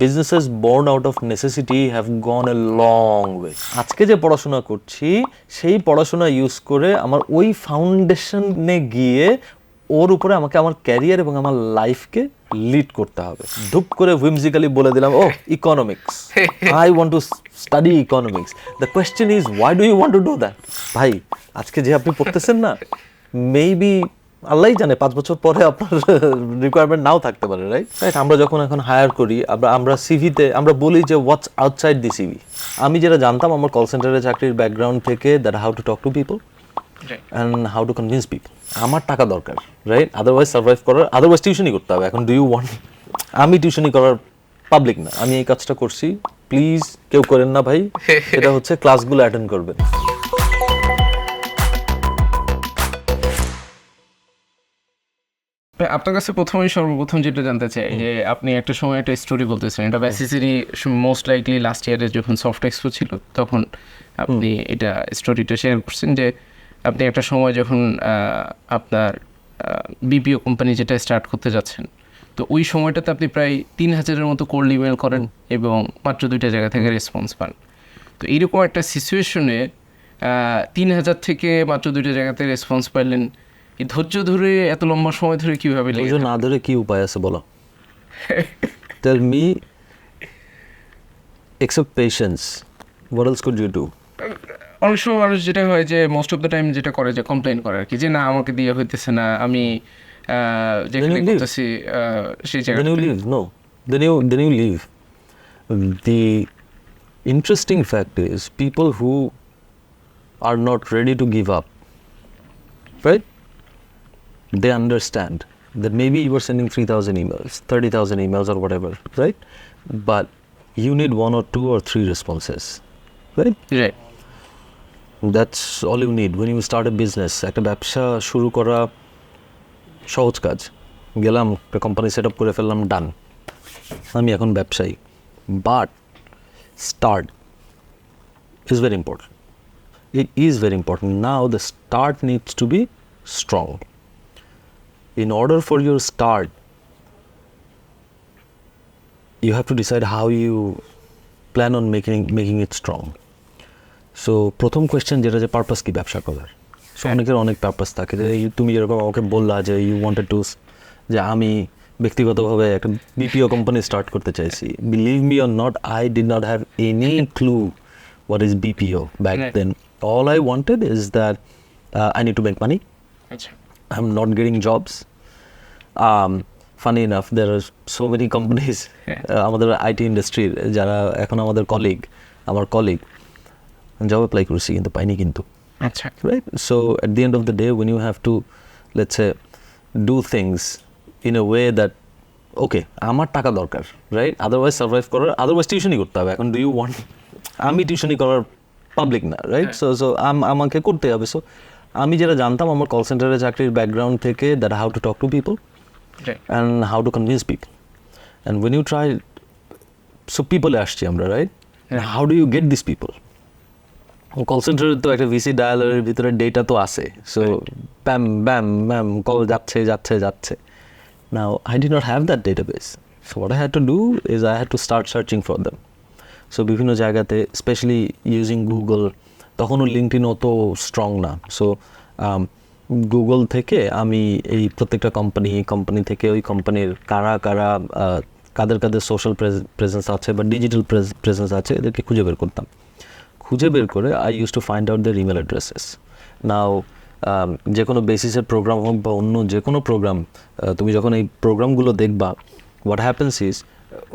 businesses born out of necessity have gone a long way. আজকে যে পড়াশোনা করছি সেই পড়াশোনা ইউজ করে আমার ওই ফাউন্ডেশনে গিয়ে ওর উপরে আমাকে আমার ক্যারিয়ার এবং আমার লাইফকে লিড করতে হবে। ধুপ করে whimsically বলে দিলাম ও economics, I want to study economics. The question is why do you want to do that? ভাই আজকে যে আপনি পড়তেছেন না, মেবি আল্লাহই জানে 5 বছর পরে আপনার রিকোয়ারমেন্ট নাও থাকতে পারে, রাইট? আমরা যখন এখন হায়ার করি আমরা সিভিতে আমরা বলি যে হোয়াটস আউটসাইড দি সিভি। আমি যেটা জানতাম আমার কল সেন্টারে চাকরির ব্যাকগ্রাউন্ড থেকে, that how to talk to people and how to convince people. আমার টাকা দরকার, রাইট? আদারওয়াইজ সার্ভাইভ করার, আদারওয়াইজ টিউশনই করতে হবে। এখন ডু ইউ ওয়ান্ট, আমি টিউশনই করার পাবলিক না, আমি এই কাজটা করছি, প্লিজ কেউ করেন না ভাই। এটা হচ্ছে ক্লাসগুলো অ্যাটেন্ড করবেন। আপনার কাছে সর্বপ্রথম যেটা জানতে চাই যে আপনি একটা সময় একটা স্টোরি বলতেছেন, এটা বেসিক্যালি মোস্ট লাইকলি লাস্ট ইয়ারে যখন সফট এক্সপো ছিল তখন আপনি এটা স্টোরিটা শেয়ার করছেন যে আপনি একটা সময় যখন আপনার বিপিও কোম্পানি যেটা স্টার্ট করতে যাচ্ছেন, তো ওই সময়টাতে আপনি প্রায় 3000-এর মতো কোল্ড ইমেল করেন এবং মাত্র 2টা জায়গা থেকে রেসপন্স পান। তো এইরকম একটা সিচুয়েশনে 3000 থেকে মাত্র 2টা জায়গাতে রেসপন্স পাইলেন, এই ধৈর্য ধরে এত লম্বা সময় ধরে কিভাবে ধৈর্য না ধরে কি উপায় আছে বলো? Tell me, except patience, what else could you do? অনেক সময় মানুষ যেটা হয় যে মোস্ট অফ দ্য টাইম যেটা করে যে কমপ্লেন করে আর কি, যে না আমাকে দিয়ে হইতেছে না, আমি যেখানে করতেছি সেই জায়গায়। No, then you leave. The interesting fact is people who are not ready to give up, right? They understand that maybe you were sending 3,000 emails, 30,000 emails or whatever, right? But you need 1 or 2 or 3 responses, right? Right. That's all you need when you start a business. একটা ব্যবসা শুরু করা সহজ কাজ। গেলাম একটা company set up করে ফেললাম, ডান, আমি এখন ব্যবসায়ী। But start is very important. It is very important. Now the start needs to be strong. In order for your start, you have to decide how you plan on making it strong. So প্রথম question যেটা যে purpose কি ব্যবসা করার। So অনেকের অনেক purpose থাকে, যে তুমি যেরকম আমাকে বললা যে ইউ ওয়ান্টেড টু, যে আমি ব্যক্তিগতভাবে একটা বিপিও কোম্পানি স্টার্ট করতে চাইছি। Believe me or not, I did not have any clue what is BPO back then. All I wanted is that I need to make money. I'm not getting jobs. Funny enough, there are so many companies, আমাদের IT industry যারা এখন আমাদের আমার colleague job apply করছি কিন্তু পাইনি কিন্তু, right? So at the end of the day, when you have to, let's say, do things in a way that okay, আমার টাকা দরকার, right? Otherwise সার্ভাইভ করার, আদারওয়াইজ টিউশনই করতে হবে। এখন ডু ইউ ওয়ান্ট, আমি টিউশনই করার পাবলিক না, রাইট? সো আমাকে করতে হবে। সো আমি যেটা জানতাম আমার কল সেন্টারে চাকরির ব্যাকগ্রাউন্ড থেকে, that how to talk to people and how to convince people and when you try, so পিপলে আসছি আমরা, right? How do you get this people? Call সেন্টারে তো একটা ভিসি ডায়ালের ভিতরে ডেটা তো আছে, সো ব্যাম ব্যাম ব্যাম কল যাচ্ছে যাচ্ছে যাচ্ছে। Now I did not have that database, so what I had to do is I had to start searching for them. So বিভিন্ন জায়গাতে, স্পেশালি ইউজিং গুগল, তখনও লিঙ্কডইন অত স্ট্রং না। সো গুগল থেকে আমি এই প্রত্যেকটা কোম্পানি থেকে ওই কোম্পানির কাদের সোশ্যাল প্রেজেন্স আছে বা ডিজিটাল প্রেজেন্স আছে, এদেরকে খুঁজে বের করতাম। খুঁজে বের করে I use to find out their email addresses. Now যে কোনো বেসিসের প্রোগ্রাম হোক বা অন্য যে কোনো প্রোগ্রাম, তুমি যখন এই প্রোগ্রামগুলো দেখবা, হোয়াট হ্যাপেন্স ইজ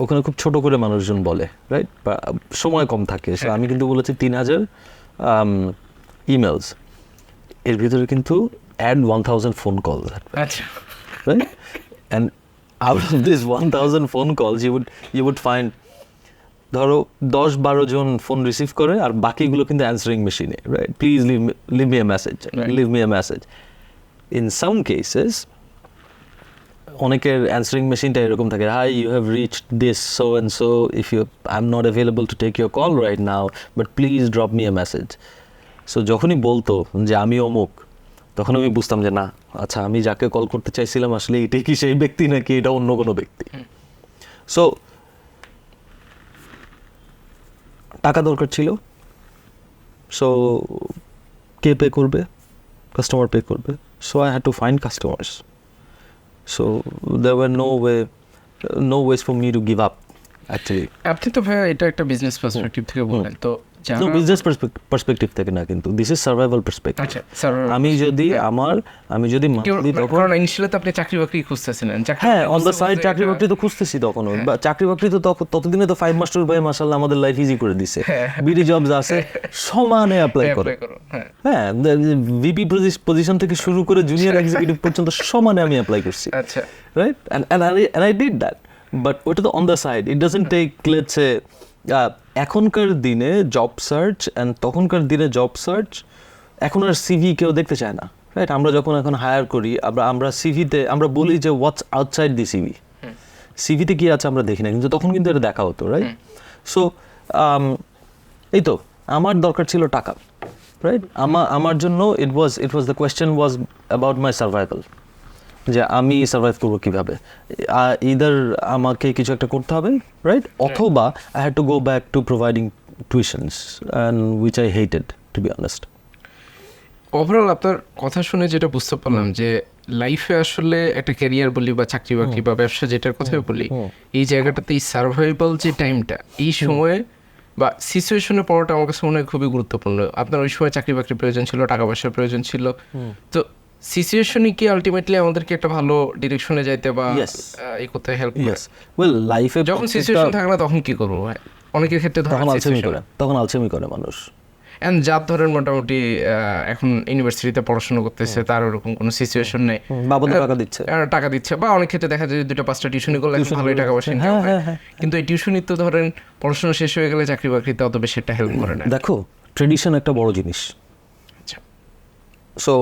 ওখানে খুব ছোট করে মানুষজন বলে, রাইট? সময় কম থাকে। সো আমি কিন্তু বলেছি 3000 ইমেলস, এর ভিতরে কিন্তু add 1000 phone call, right? And out of this 1000 phone calls you would find, ধরো 10-12 জন ফোন রিসিভ করে আর বাকিগুলো কিন্তু অ্যান্সারিং মেশিনে, right? Please leave me a message. In some cases অনেকের অ্যান্সারিং মেশিনটা এরকম থাকে, hi you have reached this so and so, if you I am not available to take your call right now, but please drop me a message. So যখনই বলতো যে আমি অমুক, তখন আমি বুঝতাম যে না, আচ্ছা আমি যাকে কল করতে চাইছিলাম আসলে এটাই কি সেই ব্যক্তি নাকি এটা অন্য কোনো ব্যক্তি। সো টাকা দরকার ছিল, সো কে পে করবে? কাস্টমার পে করবে। So I had to find customers, so there were no ways for me to give up actually. আপনি তো ভাইয়া এটা একটা বিজনেস পার্সপেক্টিভ থেকে বললেন, তো No, business perspective থেকে না, কিন্তু this is survival perspective. আচ্ছা স্যার, আমি যদি monthly তখন কারণ ইনিশিয়ালি তো আপনি চাকরি বাকরি খুঁজতেছিলেন, হ্যাঁ অন দ্য সাইড চাকরি বাকরি তো খুঁজতেছি তখনও, বা চাকরি বাকরি তো ততদিনে তো 5 মাস্টার ভাই মাশাআল্লাহ আমাদের লাইফ ইজি করে দিছে। বিডি জবস আছে, সমানে অ্যাপ্লাই করে, হ্যাঁ ভিপি পজিশন থেকে শুরু করে জুনিয়র এক্সিকিউটিভ পর্যন্ত সমানে আমি অ্যাপ্লাই করছি, আচ্ছা right, and I did that, but ওটা তো on the side, it doesn't take let's say এখনকার দিনে জব সার্চ অ্যান্ড তখনকার দিনে জব সার্চ এখন আর সিভি কেউ দেখতে চায় না, রাইট। আমরা যখন এখন হায়ার করি আমরা সিভিতে আমরা বলি যে হোয়াটস আউটসাইড দি সিভিতে কি আছে আমরা দেখি না, কিন্তু তখন কিন্তু এটা দেখা হতো, রাইট। সো এই তো আমার দরকার ছিল টাকা, রাইট। আমার জন্য it was the question was about my survival, যে আমি সার্ভাইভ করবো কীভাবে, ইদার আমাকে কিছু একটা করতে হবে, রাইট, অথবা I had to go back to providing tuitions and which I hated to be honest. Overall আপনার কথা শুনে যেটা বুঝতে পারলাম যে লাইফে আসলে একটা ক্যারিয়ার বলি বা চাকরি বাকরি বা ব্যবসা যেটার কথাই বলি, এই জায়গাটাতে এই সার্ভাইভাল যে টাইমটা, এই সময়ে বা সিচুয়েশনে পড়াটা আমার কাছে মনে হয় খুবই গুরুত্বপূর্ণ। আপনার ওই সময় চাকরি বাকরির প্রয়োজন ছিল, টাকা পয়সার প্রয়োজন ছিল, তো সিচুয়েশনই কি আলটিমেটলি আমাদেরকে একটা ভালো ডিরেকশনে যাইতে বা এই করতে হেল্প করে? ওয়েল লাইফে যখন সিচুয়েশন থাকে না তখন কি করবো ভাই? অনেকের ক্ষেত্রে তখন আলসেমি করে মানুষ। এন্ড যার ধরেন মোটামুটি এখন ইউনিভার্সিটিতে পড়াশোনা করতেছে, তার ওরকম কোনো সিচুয়েশন নেই, বাবা টাকা দিচ্ছে, বা অনেক ক্ষেত্রে দেখা যায় 2-5টা টিউশনি করলে ভালোই টাকা পয়সা, কিন্তু এই টিউশনি তো ধরেন পড়াশোনা শেষ হয়ে গেলে চাকরি বাকরিতে অত বেশি একটা হেল্প করে না। দেখো ট্রেডিশন একটা বড় জিনিস। আচ্ছা, সো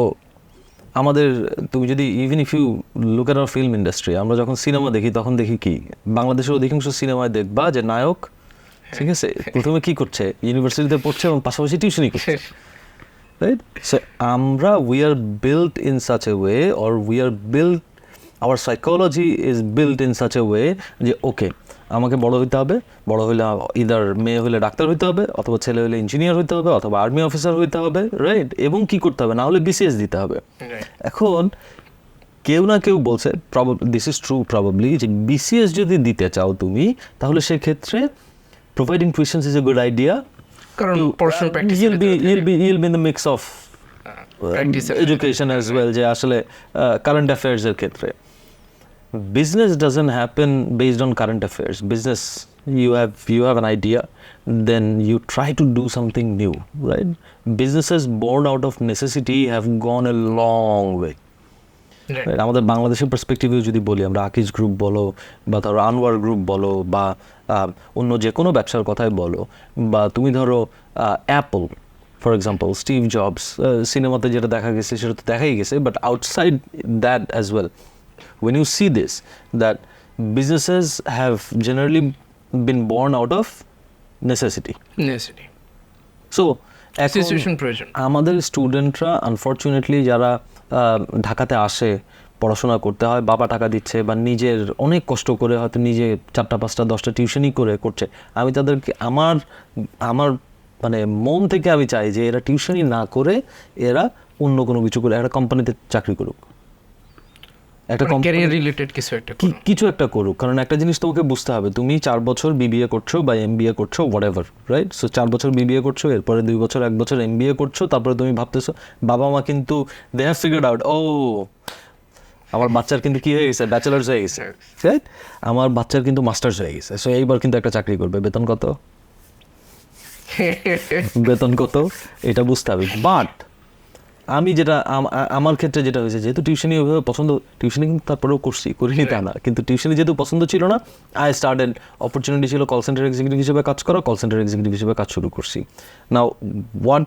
আমাদের তুমি যদি even if you look at our film industry, আমরা যখন সিনেমা দেখি তখন দেখি কি, বাংলাদেশের অধিকাংশ সিনেমায় দেখবা যে নায়ক, ঠিক আছে, প্রথমে কি করছে, ইউনিভার্সিটিতে পড়ছে এবং পাশাপাশি টিউশনই করছে, রাইট। সো আমরা we are built in such a way, or we are built, our psychology is built in such a way যে ওকে আমাকে বড় হইতে হবে, বড় হইলে ইদার মেয়ে হলে ডাক্তার হইতে হবে, অথবা ছেলে হলে ইঞ্জিনিয়ার হইতে হবে, অথবা আর্মি অফিসার হইতে হবে, রাইট, এবং কি করতে হবে, না হলে বিসিএস দিতে হবে। এখন কেউ না কেউ বলছে, দিস ইজ ট্রু প্রবাবলি, যে বিসিএস যদি দিতে চাও তুমি, তাহলে সেক্ষেত্রে providing tuitions is a good idea, কারণ পড়াশোনা practice you'll be in the mix of education as well, যে আসলে কারেন্ট অ্যাফেয়ার্স এর ক্ষেত্রে business doesn't happen based on current affairs. Business, you have an idea, then you try to do something new, right? Businesses born out of necessity have gone a long way. Right? আমাদের বাংলাদেশের পার্সপেক্টিভেও যদি বলি, আমরা Akij group বলো বা ধরো Anwar group বলো বা অন্য যে কোনো ব্যবসার কথাই বলো, বা তুমি ধরো Apple for example, Steve jobs, সিনেমাতে যেটা দেখা গেছে সেটা তো দেখাই গেছে, but outside that as well, when you see this, that businesses have generally been born out of necessity. So আমাদের স্টুডেন্টরা আনফর্চুনেটলি যারা ঢাকাতে আসে পড়াশোনা করতে হয়, বাবা টাকা দিচ্ছে বা নিজের অনেক কষ্ট করে হয়তো নিজে 4-5-10টা টিউশনই করছে, আমি তাদেরকে আমার মানে মন থেকে আমি চাই যে এরা টিউশনই না করে এরা অন্য কোনো কিছু করে একটা কোম্পানিতে চাকরি করুক, একটা ক্যারিয়ার রিলেটেড কিছু একটা করুক। কারণ একটা জিনিস তোমাকে বুঝতে হবে, তুমি 4 বছর বিবিএ করছো বা এমবিএ করছো, হোয়াটএভার, রাইট। সো 4 বছর বিবিএ করছো, এরপরে 2 বছর 1 বছর এমবিএ করছো, তারপরে তুমি ভাবতেছো বাবা মা কিন্তু দে হ্যাভ ফিগার্ড আউট, ও আমার বাচ্চার কিন্তু কি হয়ে গেছে, ব্যাচেলার্স হয়ে গেছে, রাইট, আমার বাচ্চার কিন্তু মাস্টার্স হয়ে গেছে, সো এইবার কিন্তু একটা চাকরি করবে, বেতন কত এটা বুঝতে হবে। বাট আমি যেটা আমার ক্ষেত্রে যেটা হয়েছে, যেহেতু টিউশনি ওইভাবে পছন্দ, টিউশনি কিন্তু তারপরেও করিনি তা না, কিন্তু টিউশনি যেহেতু পছন্দ ছিল না, আই স্টার্টেড, অপরচুনিটি ছিল কল সেন্টার এক্সিকিউটিভ হিসেবে কাজ করা, কল সেন্টার এক্সিকিউটিভ হিসেবে কাজ শুরু করছি। Now what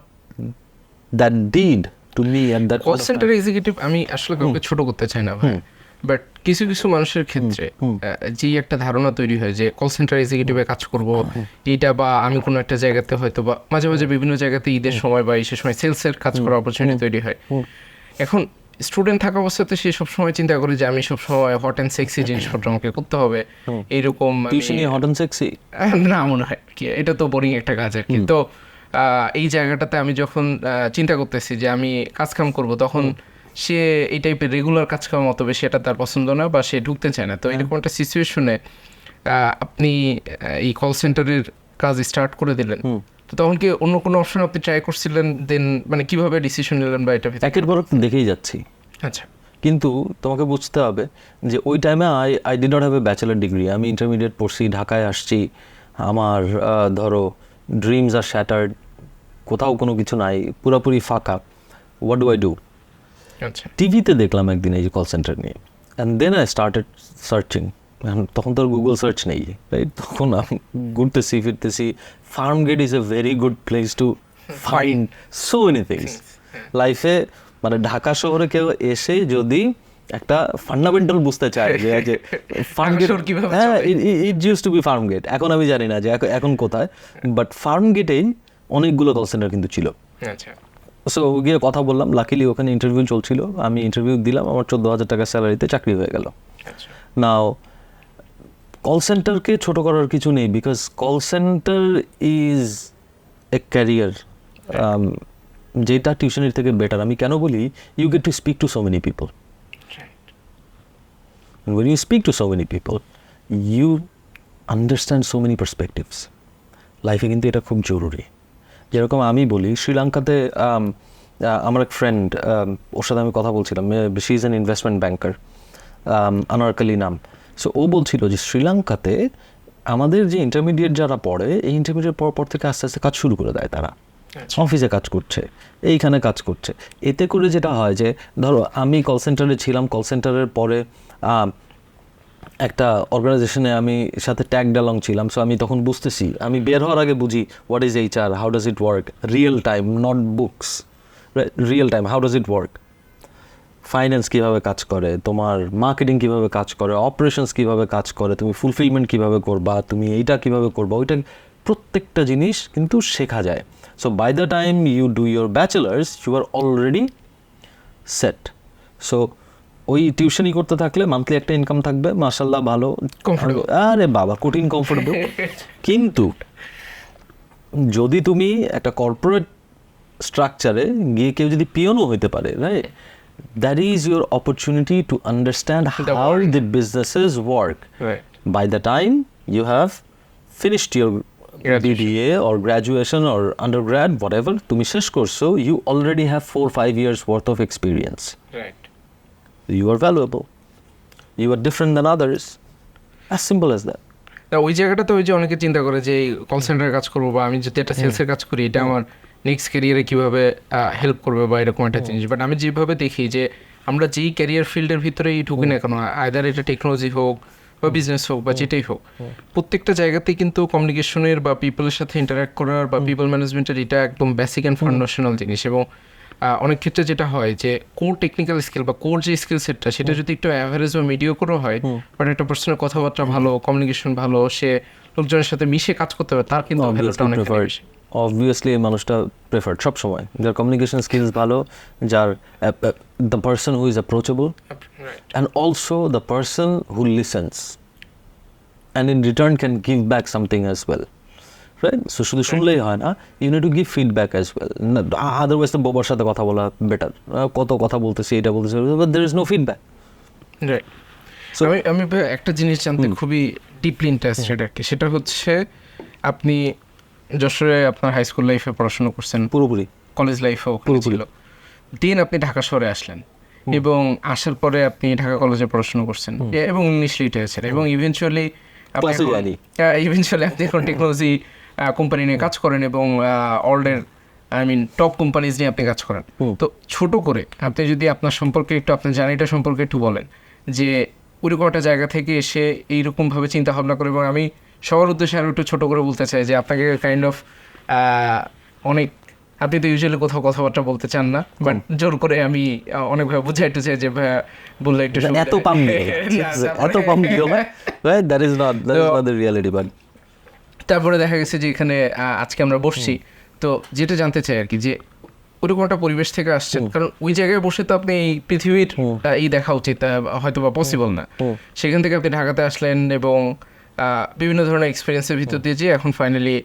that did to me at that call centre executive, আমি আসলে কাউকে ছোট করতে চাই না ভাই, বাট কিছু মানুষের ক্ষেত্রে যে একটা ধারণা তৈরি হয় যে কল সেন্টার এক্সিকিউটিভে কাজ করব এইটা, বা আমি কোনো একটা জায়গাতে হয়তো বা মাঝে মাঝে বিভিন্ন জায়গাতে ঈদের সময় বা এই সময় সেলসের কাজ করার অপরচুনিটি তৈরি হয়। এখন স্টুডেন্ট থাকা অবস্থাতে সে সবসময় চিন্তা করে যে আমি সবসময় হট অ্যান্ড সেক্সি জিনিসপত্র আমাকে করতে হবে এইরকম টিউশনি হট অ্যান্ড সেক্সি না মনে হয় কি এটা তো বোরিং একটা কাজ আর কি। তো এই জায়গাটাতে আমি যখন চিন্তা করতেছি যে আমি কাজকাম করব তখন সে এই টাইপের রেগুলার কাজকাম অত বেশি এটা তার পছন্দ না বা সে ঢুকতে চায় না। তো এরকম একটা সিচুয়েশনে আপনি এই কল সেন্টারের কাজ স্টার্ট করে দিলেন, তো তখন কি অন্য কোনো অপশন আপনি ট্রাই করছিলেন? দেন মানে কিভাবে ডিসিশন নিলেন বা এটা একের পর দেখেই যাচ্ছি। আচ্ছা, কিন্তু তোমাকে বুঝতে হবে যে ওই টাইমে I did not have a bachelor degree. আমি ইন্টারমিডিয়েট পড়ছি, ঢাকায় আসছি, আমার ধরো ড্রিমস আর শ্যাটার্ড, কোথাও কোনো কিছু নাই, পুরোপুরি ফাঁকা। What do I do? আচ্ছা, টিভিতে দেখলাম একদিন এই যে কল সেন্টার নিয়ে, and then I started searching. তখন তো আর গুগল সার্চ নেই, রাইট? তখন আমি ঘুরতেছি ফিরতেছি। Farmgate is a very good place to find so many things লাইফে। মানে ঢাকা শহরে কেউ এসে যদি একটা ফান্ডামেন্টাল বুঝতে চায় যে ফার্ম গেট, হ্যাঁ it use to be Farmgate, এখন আমি জানি না যে এখন কোথায়, বাট ফার্ম গেটেই অনেকগুলো কল সেন্টার কিন্তু ছিল। আচ্ছা, সো গিয়ে কথা বললাম, লাকিলি ওখানে ইন্টারভিউ চলছিল, আমি ইন্টারভিউ দিলাম, আমার 14,000 টাকা স্যালারিতে চাকরি হয়ে গেল। নাও কল সেন্টারকে ছোটো করার কিছু নেই, because call centre is a career যেটা টিউশনের থেকে বেটার। আমি কেন বলি, you get to speak to so many people, when you speak to so many people you understand so many perspectives. লাইফে কিন্তু এটা খুব জরুরি। যেরকম আমি বলি, শ্রীলঙ্কাতে আমার এক ফ্রেন্ড, ওর সাথে আমি কথা বলছিলাম, she is an investment banker, Anarkali নাম। সো ও বলছিল যে শ্রীলঙ্কাতে আমাদের যে ইন্টারমিডিয়েট যারা পড়ে, এই ইন্টারমিডিয়েট পর থেকে আস্তে আস্তে কাজ শুরু করে দেয়। তারা অফিসে কাজ করছে, এইখানে কাজ করছে। এতে করে যেটা হয় যে ধরো আমি কল সেন্টারে ছিলাম, কল সেন্টারের পরে একটা অর্গানাইজেশনে আমি সাথে ট্যাগ ডালং ছিলাম। সো আমি তখন বুঝতেছি, আমি বের হওয়ার আগে বুঝি what is HR, how does it work, real time, not books, real time, how does it work, finance কীভাবে কাজ করে, তোমার মার্কেটিং কীভাবে কাজ করে, অপারেশনস কীভাবে কাজ করে, তুমি ফুলফিলমেন্ট কীভাবে করবা, তুমি এইটা কীভাবে করবা, ওইটা প্রত্যেকটা জিনিস কিন্তু শেখা যায়। So by the time you do your bachelor's you are already set. So ওই টিউশনই করতে থাকলে মান্থলি একটা ইনকাম থাকবে, মাশাল্লাহ ভালো, আরে বাবা কঠিন কমফোর্টেবল। কিন্তু যদি তুমি একটা কর্পোরেট স্ট্রাকচারে গিয়ে কেউ যদি পিওনও হইতে পারে, right, that is your opportunity to understand how the businesses work. By the time you have finished your BBA or graduation or undergrad, whatever, তুমি শেষ করছো, you already have 4-5 years worth of experience. Right. You are valuable. You are different than others. As simple as that. ওই জায়গাটাতে ওই যে অনেকে চিন্তা করে যে কল সেন্টারে কাজ করবো বা আমি যদি একটা সেলসের কাজ করি এটা আমার নেক্সট ক্যারিয়ারে কীভাবে হেল্প করবে বা এরকম একটা জিনিস। বাট আমি যেভাবে দেখি যে আমরা যেই ক্যারিয়ার ফিল্ডের ভিতরেই ঢুকি না কেন, আইদার এটা টেকনোলজি হোক বা বিজনেস হোক বা যেটাই হোক, প্রত্যেকটা জায়গাতেই কিন্তু কমিউনিকেশনের বা পিপলের সাথে ইন্টারাক্ট করার বা পিপল ম্যানেজমেন্টের এটা একদম বেসিক অ্যান্ড ফাউন্ডেশনাল জিনিস। এবং অনেক ক্ষেত্রে যেটা হয় যে কোর টেকনিক্যাল স্কিল বা কোর যে স্কিল সেটটা সেটা যদি একটু অ্যাভারেজ বা মিডিওকরও হয়, বাট একটা পার্সনের কথাবার্তা ভালো, কমিউনিকেশন ভালো, সে লোকজনের সাথে মিশে কাজ করতে পারে, তার কিন্তু ভ্যালুটা অনেক বেশি। অবভিয়াসলি এই মানুষটা প্রেফার্ড সবসময়, যার কমিউনিকেশন স্কিলস ভালো, যার the person who is approachable and also the person who listens and in return can give back something as well, right? So শুধু শুনলেই হয় না, you need to give feedback as well. Otherwise তো বোবার সাথে কথা বলা বেটার, কত কথা বলতেছি এটা বলতেছি, but there is no feedback, right? So আমি একটা জিনিস জানতে খুবই ডিপলি ইন্টারেস্টেড আর কি, সেটা হচ্ছে আপনি যশোরে আপনার হাই স্কুল লাইফে পড়াশোনা করছেন, পুরোপুরি কলেজ লাইফেও ছিল, দেন আপনি ঢাকা শহরে আসলেন এবং আসার পরে আপনি ঢাকা কলেজে পড়াশোনা করছেন এবং ইংলিশ লিটারেচার, এবং ইভেনচুয়ালি আপনি এখন টেকনোলজি কোম্পানি নিয়ে কাজ করেন এবং ওয়ার্ল্ডের টপ কোম্পানিজ নিয়ে আপনি কাজ করেন। তো ছোট করে আপনি যদি আপনার সম্পর্কে একটু, আপনার জার্নিটা সম্পর্কে একটু বলেন যে ওইরকম একটা জায়গা থেকে এসে এইরকমভাবে চিন্তা ভাবনা করে, এবং আমি সবার উদ্দেশ্যে আরও একটু ছোটো করে বলতে চাই যে আপনাকে কাইন্ড অফ অনেক, আপনি তো ইউজুয়ালি কোথাও কথাবার্তা বলতে চান না, বাট জোর করে আমি অনেকভাবে বুঝাইতে চাই যে বললে একটু এত পাম that is not the reality. But তারপরে দেখা গেছে যে এখানে আজকে আমরা বসছি, তো যেটা জানতে চাই আর কি যে ওরকম একটা পরিবেশ থেকে আসছেন, কারণ ওই জায়গায় বসে তো আপনি এই পৃথিবীর এই দেখা উচিত হয়তো বা পসিবল না। সেখান থেকে আপনি ঢাকাতে আসলেন এবং বিভিন্ন ধরনের এক্সপিরিয়েন্সের ভিতর দিয়ে যে এখন ফাইনালি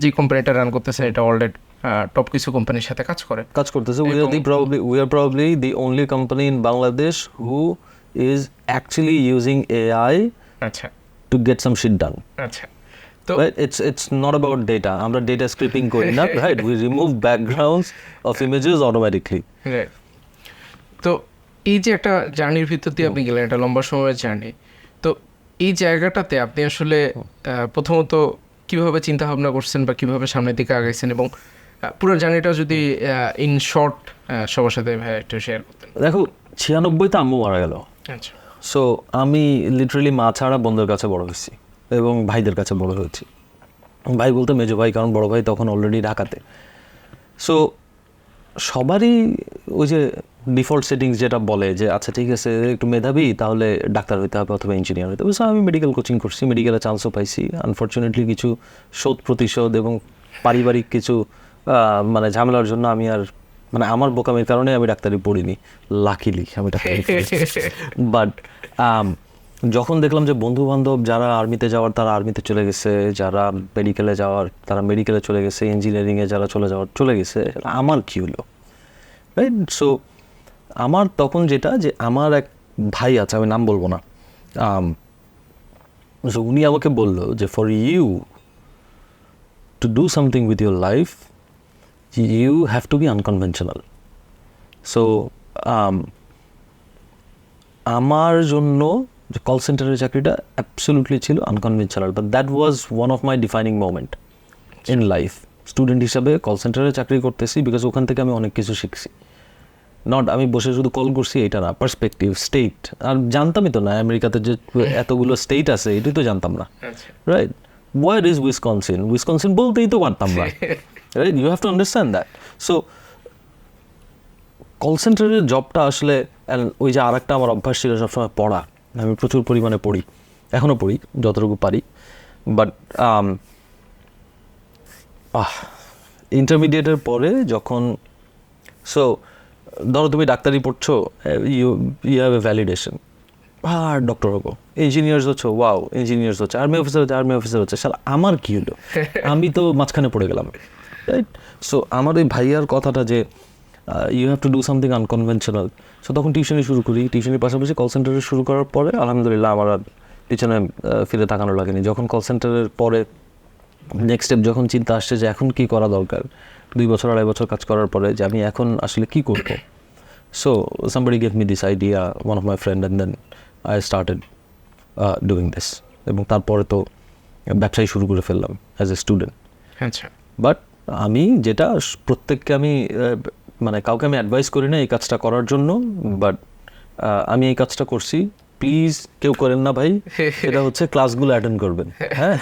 যে কোম্পানিটা রান করতেছে এটা অলরেডি টপ কিছু কোম্পানির সাথে কাজ করতেছে। We are probably the only company in Bangladesh who is actually using AI to get some shit done. Right? It's not about data. আমরা data scraping করি না, right? We remove backgrounds of images automatically. Right. তো এই যে একটা জার্নির ভিতর দিয়ে আপনি গেলেন, একটা লম্বা সময়ের জার্নি, তো এই জায়গাটাতে আপনি আসলে প্রথমত কিভাবে চিন্তা ভাবনা করছেন বা কিভাবে সামনের দিকে আগাইছেন, এবং পুরো জার্নিটা যদি ইন শর্ট সবার সাথে ভাই একটু শেয়ার করতেন। দেখো 96-তে আম্মু মারা গেল। সো আমি লিটারালি মা ছাড়া বন্ধুর কাছে বড় হয়েছি এবং ভাইদের কাছে বড় হয়েছি। ভাই বলতে মেজো ভাই, কারণ বড় ভাই তখন অলরেডি ঢাকাতে। সো সবারই ওই যে ডিফল্ট সেটিংস যেটা বলে যে আচ্ছা ঠিক আছে একটু মেধাবী তাহলে ডাক্তার হইতে হবে অথবা ইঞ্জিনিয়ার হইতে হবে। সো আমি মেডিকেল কোচিং করছি, মেডিকেলে চান্সও পাইছি। আনফর্চুনেটলি কিছু শোধ প্রতিশোধ এবং পারিবারিক কিছু মানে ঝামেলার জন্য আমি আর মানে আমার বোকামির কারণে আমি ডাক্তারি পড়িনি, লাকিলি আমি ডাক্তারি পড়িনি। বাট যখন দেখলাম যে বন্ধু বান্ধব যারা আর্মিতে যাওয়ার তারা আর্মিতে চলে গেছে, যারা মেডিকেলে যাওয়ার তারা মেডিকেলে চলে গেছে, ইঞ্জিনিয়ারিংয়ে যারা চলে গেছে, আমার কী হলো, রাইট? সো আমার তখন যেটা যে আমার এক ভাই আছে, আমি নাম বলবো না, সো উনি আমাকে বললো যে for you to do something with your life you have to be unconventional. So আমার জন্য যে কল সেন্টারের চাকরিটা অ্যাবসলিউটলি ছিল unconventional, but that was one of my defining moment in life. Student হিসাবে কল সেন্টারে চাকরি করতেছি বিকজ ওখান থেকে আমি অনেক কিছু শিখছি। নট আমি বসে শুধু কল করছি এটা না, পার্সপেক্টিভ, স্টেট, আর জানতামই তো না আমেরিকাতে যে এতগুলো স্টেট আছে, এটাই তো জানতাম না, রাইট? হোয়ার ইজ উইসকনসিন বলতেই তো পারতাম না, right? You have to understand that. So call সেন্টারের জবটা আসলে, ওই যে আরেকটা আমার অভ্যাস ছিল সবসময় পড়া, আমি প্রচুর পরিমাণে পড়ি, এখনও পড়ি যতটুকু পারি। বাট ইন্টারমিডিয়েটের পরে যখন, সো ধরো তুমি ডাক্তারি পড়ছো, you have a validation, doctor হবো, ইঞ্জিনিয়ার্স হচ্ছে, ওয়াও ইঞ্জিনিয়ার্স হচ্ছে, আর্মি অফিসার হচ্ছে, শালা আমার কী হলো? আমি তো মাঝখানে পড়ে গেলাম, রাইট? সো আমার ওই ভাইয়ার কথাটা যে you have to do something unconventional. So তখন টিউশনি শুরু করি, টিউশনির পাশাপাশি কল সেন্টারে শুরু করার পরে আলহামদুলিল্লাহ আমার আর পিছনে ফিরে তাকানো লাগেনি। যখন কল সেন্টারের পরে নেক্সট স্টেপ যখন চিন্তা আসছে যে এখন কী করা দরকার, 2 বছর 2.5 বছর কাজ করার পরে যে আমি এখন আসলে কী করবো, so somebody gave me this idea, one of my friend, and then I started doing this. এবং তারপরে তো ব্যবসায় শুরু করে ফেললাম অ্যাজ এ স্টুডেন্ট। আচ্ছা, বাট আমি যেটা প্রত্যেককে আমি মানে কাউকে আমি অ্যাডভাইস করি না এই কাজটা করার জন্য, বাট আমি এই কাজটা করছি, প্লিজ কেউ করেন না ভাই। এটা হচ্ছে ক্লাসগুলো অ্যাটেন্ড করবেন, হ্যাঁ,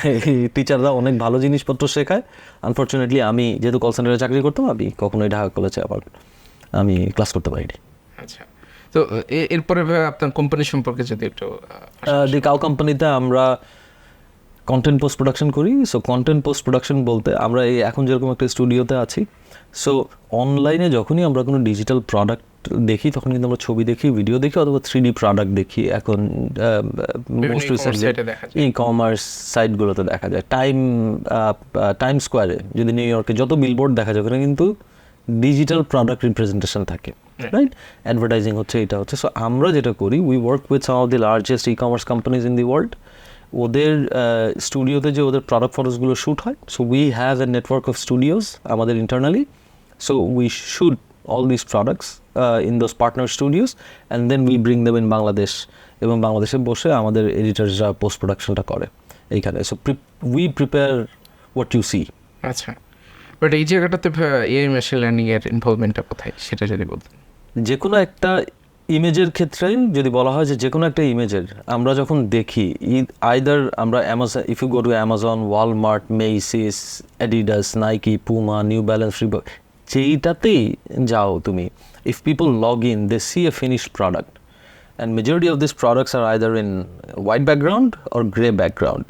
টিচাররা অনেক ভালো জিনিসপত্র শেখায়। আনফর্চুনেটলি আমি যেহেতু কল সেন্টারে চাকরি করতাম, আমি কখনোই ঢাকা কলেজে আবার আমি ক্লাস করতে পারিনি। আচ্ছা, তো এরপরে আপনার কোম্পানি সম্পর্কে যদি একটু, দি কাউ কোম্পানিতে আমরা কন্টেন্ট পোস্ট প্রোডাকশন করি। সো কন্টেন্ট পোস্ট প্রোডাকশন বলতে আমরা এই এখন যেরকম একটা স্টুডিওতে আছি, সো অনলাইনে যখনই আমরা কোনো ডিজিটাল প্রোডাক্ট দেখি তখন কিন্তু আমরা ছবি দেখি, ভিডিও দেখি, অথবা 3D প্রোডাক্ট দেখি। এখন মোস্ট রিসেন্টলি ই-কমার্স সাইটগুলোতে দেখা যায়, টাইম স্কোয়ারে যদি নিউ ইয়র্কে যত বিলবোর্ড দেখা যায় ওখানে কিন্তু ডিজিটাল প্রোডাক্ট রিপ্রেজেন্টেশন থাকে, রাইট? অ্যাডভার্টাইজিং হচ্ছে, এটা হচ্ছে। সো আমরা যেটা করি, we work with some of the largest e-commerce companies in the world. ওদের স্টুডিওতে যে ওদের প্রোডাক্ট ফটোসগুলো শ্যুট হয়, so we have a network of studios আমাদের internally. So we shoot all these products in those partner studios and then we bring them in Bangladesh, এবং বাংলাদেশে বসে আমাদের এডিটরসরা পোস্ট প্রোডাকশনটা করে এইখানে। So we prepare what you see. আচ্ছা, but এই জায়গাটাতে এআই মেশিন লার্নিং এর ইনভলভমেন্টটা কোথায় সেটা যদি বলতেন। যে কোনো একটা ইমেজের ক্ষেত্রে যদি বলা হয় যে কোনো একটা ইমেজের আমরা যখন দেখি, আইদার আমরা Amazon, if you go to Amazon, Walmart, Macy's, Adidas, Nike, Puma, New Balance, Reebok, যেইটাতেই যাও তুমি, if people log in, they see a finished product, and majority of these products are either in white background or gray background,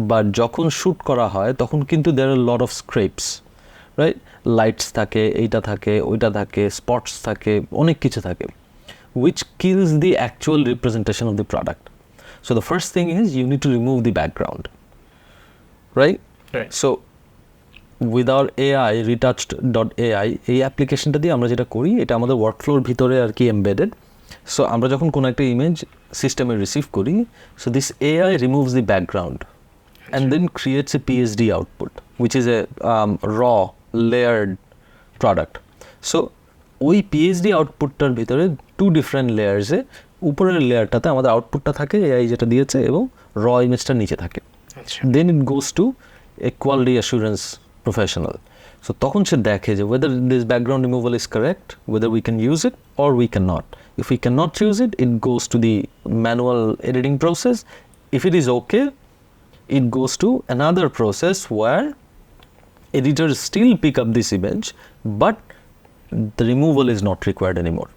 but যখন shoot করা হয় তখন কিন্তু there are a lot of scrapes, right? Lights থাকে, এইটা থাকে, ওইটা থাকে, স্পটস থাকে, অনেক কিছু থাকে, which kills the actual representation of the product. So the first thing is you need to remove the background, right? So with our AI, Retouched.ai, এই অ্যাপ্লিকেশনটা দিয়ে আমরা যেটা করি, এটা আমাদের ওয়ার্কফ্লোর ভিতরে আর কি এমবেডেড। সো আমরা যখন কোনো একটা ইমেজ সিস্টেমে রিসিভ করি, so this AI removes the background and then creates a PSD output, which is a raw layered product. So ওই PSD আউটপুটটার ভিতরে 2 different layers-এ, উপরের লেয়ারটাতে আমাদের আউটপুটটা থাকে এআই যেটা দিয়েছে, এবং র ইমেজটা নিচে থাকে। Then it goes to a quality assurance professional. So তখন সে দেখে যে whether this background removal is correct, whether we can use it or we cannot. If we cannot use it, it goes to the manual editing process. If it is okay, it goes to another process where editors still pick up this image, but the removal is not required anymore.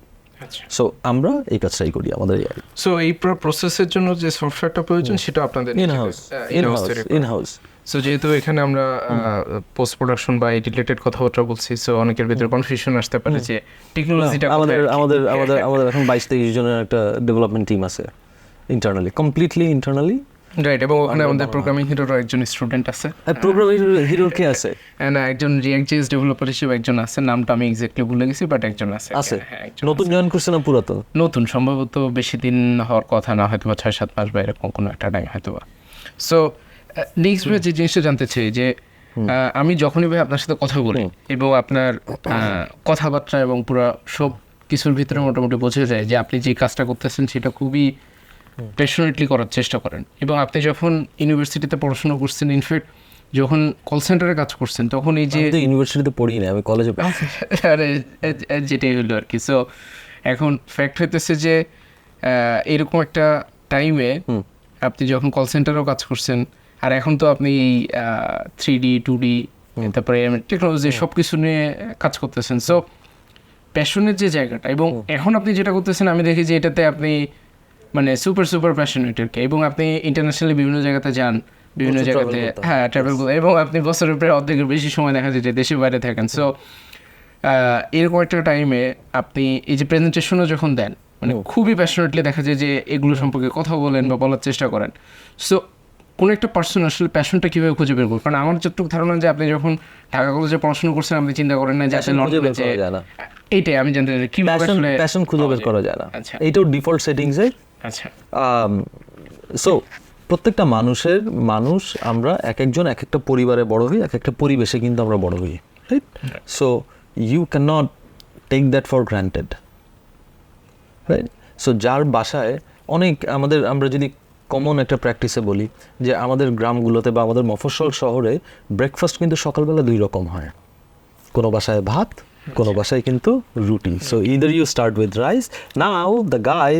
So আমরা এই কাজটাই করি আমাদের AI. So এই পুরো প্রসেসের জন্য যে সফটওয়্যারটা প্রয়োজন সেটা আপনাদের in-house. সো যেহেতু এখানে আমরা পোস্ট প্রোডাকশন বা এই রিলেটেড কথাবার্তা বলছি, সো অনেকের ভিতরে কনফিউশন আসতে পারে যে টেকনোলজিটা আমাদের এখন 22-23 জনের একটা ডেভেলপমেন্ট টিম আছে ইন্টারনালি, কমপ্লিটলি ইন্টারনালি, রাইট। এবং ওখানে আমাদের প্রোগ্রামিং হিরোর একজন স্টুডেন্ট আছে। প্রোগ্রামিং হিরোর কে আছে? একজন রিঅ্যাক্ট.জেএস ডেভেলপার হিসেবে একজন আছে, নামটা আমি এক্স্যাক্টলি ভুলে গেছি, বাট একজন আছে। নতুন জয়েন করছে না পুরাতন? নতুন, সম্ভবত বেশি দিন হওয়ার কথা না, হয়তো 6-7 মাস বা এরকম কোনো একটা টাইম হয়তো। সো নেক্সট যে জিনিসটা জানতে চাই যে আমি যখনই ভাই আপনার সাথে কথা বলি এবং আপনার কথাবার্তা এবং পুরো সব কিছুর ভিতরে মোটামুটি বোঝা যায় যে আপনি যে কাজটা করতেছেন সেটা খুবই প্যাশনেটলি করার চেষ্টা করেন। এবং আপনি যখন ইউনিভার্সিটিতে পড়াশোনা করছেন, ইনফ্যাক্ট যখন কল সেন্টারে কাজ করছেন, তখন এই যে ইউনিভার্সিটিতে পড়ি না, আমি কলেজে, আরে যেটাই হলো আর কি। সো এখন ফ্যাক্ট হইতেছে যে এরকম একটা টাইমে আপনি যখন কল সেন্টারেও কাজ করছেন, আর এখন তো আপনি এই 3D 2D তারপরে টেকনোলজি সব কিছু নিয়ে কাজ করতেছেন। সো প্যাশনের যে জায়গাটা, এবং এখন আপনি যেটা করতেছেন আমি দেখি যে এটাতে আপনি মানে সুপার প্যাশনেট আর কি। এবং আপনি ইন্টারন্যাশনালি বিভিন্ন জায়গাতে যান, বিভিন্ন জায়গাতে ট্রাভেল করেন, এবং আপনি বছরের প্রায় অর্ধেকের বেশি সময় দেখা যায় যে দেশের বাইরে থাকেন। সো এরকম একটা টাইমে আপনি এই যে প্রেজেন্টেশনও যখন দেন, মানে খুবই প্যাশনেটলি দেখা যায় যে এগুলো সম্পর্কে কথা বলেন বা বলার চেষ্টা করেন। সো কোনো একটা পার্সন আসলে প্যাশনটা কীভাবে খুঁজে বের করবে? কারণ আমার যতটুকু ধারণা যে আপনি যখন ঢাকা কলেজে পড়াশোনা করছেন আপনি চিন্তা করেন না যে এইটাই আমি জানতে চাই কীভাবে প্যাশন খুঁজে বের করা যায় না। এইটাও ডিফল্ট সেটিংসে। আচ্ছা, সো প্রত্যেকটা মানুষ আমরা একজন এক একটা পরিবারে বড় হই, এক একটা পরিবেশে কিন্তু আমরা বড় হই, right? So you can not take that for granted, right? সো যার বাসায় অনেক আমরা যদি কমন একটা প্র্যাকটিসে বলি যে আমাদের গ্রামগুলোতে বা আমাদের মফস্বল শহরে ব্রেকফাস্ট কিন্তু সকালবেলা 2 রকম হয়, কোনো বাসায় ভাত, কোনো বাসায় কিন্তু রুটি। So either you start with rice. Now the guy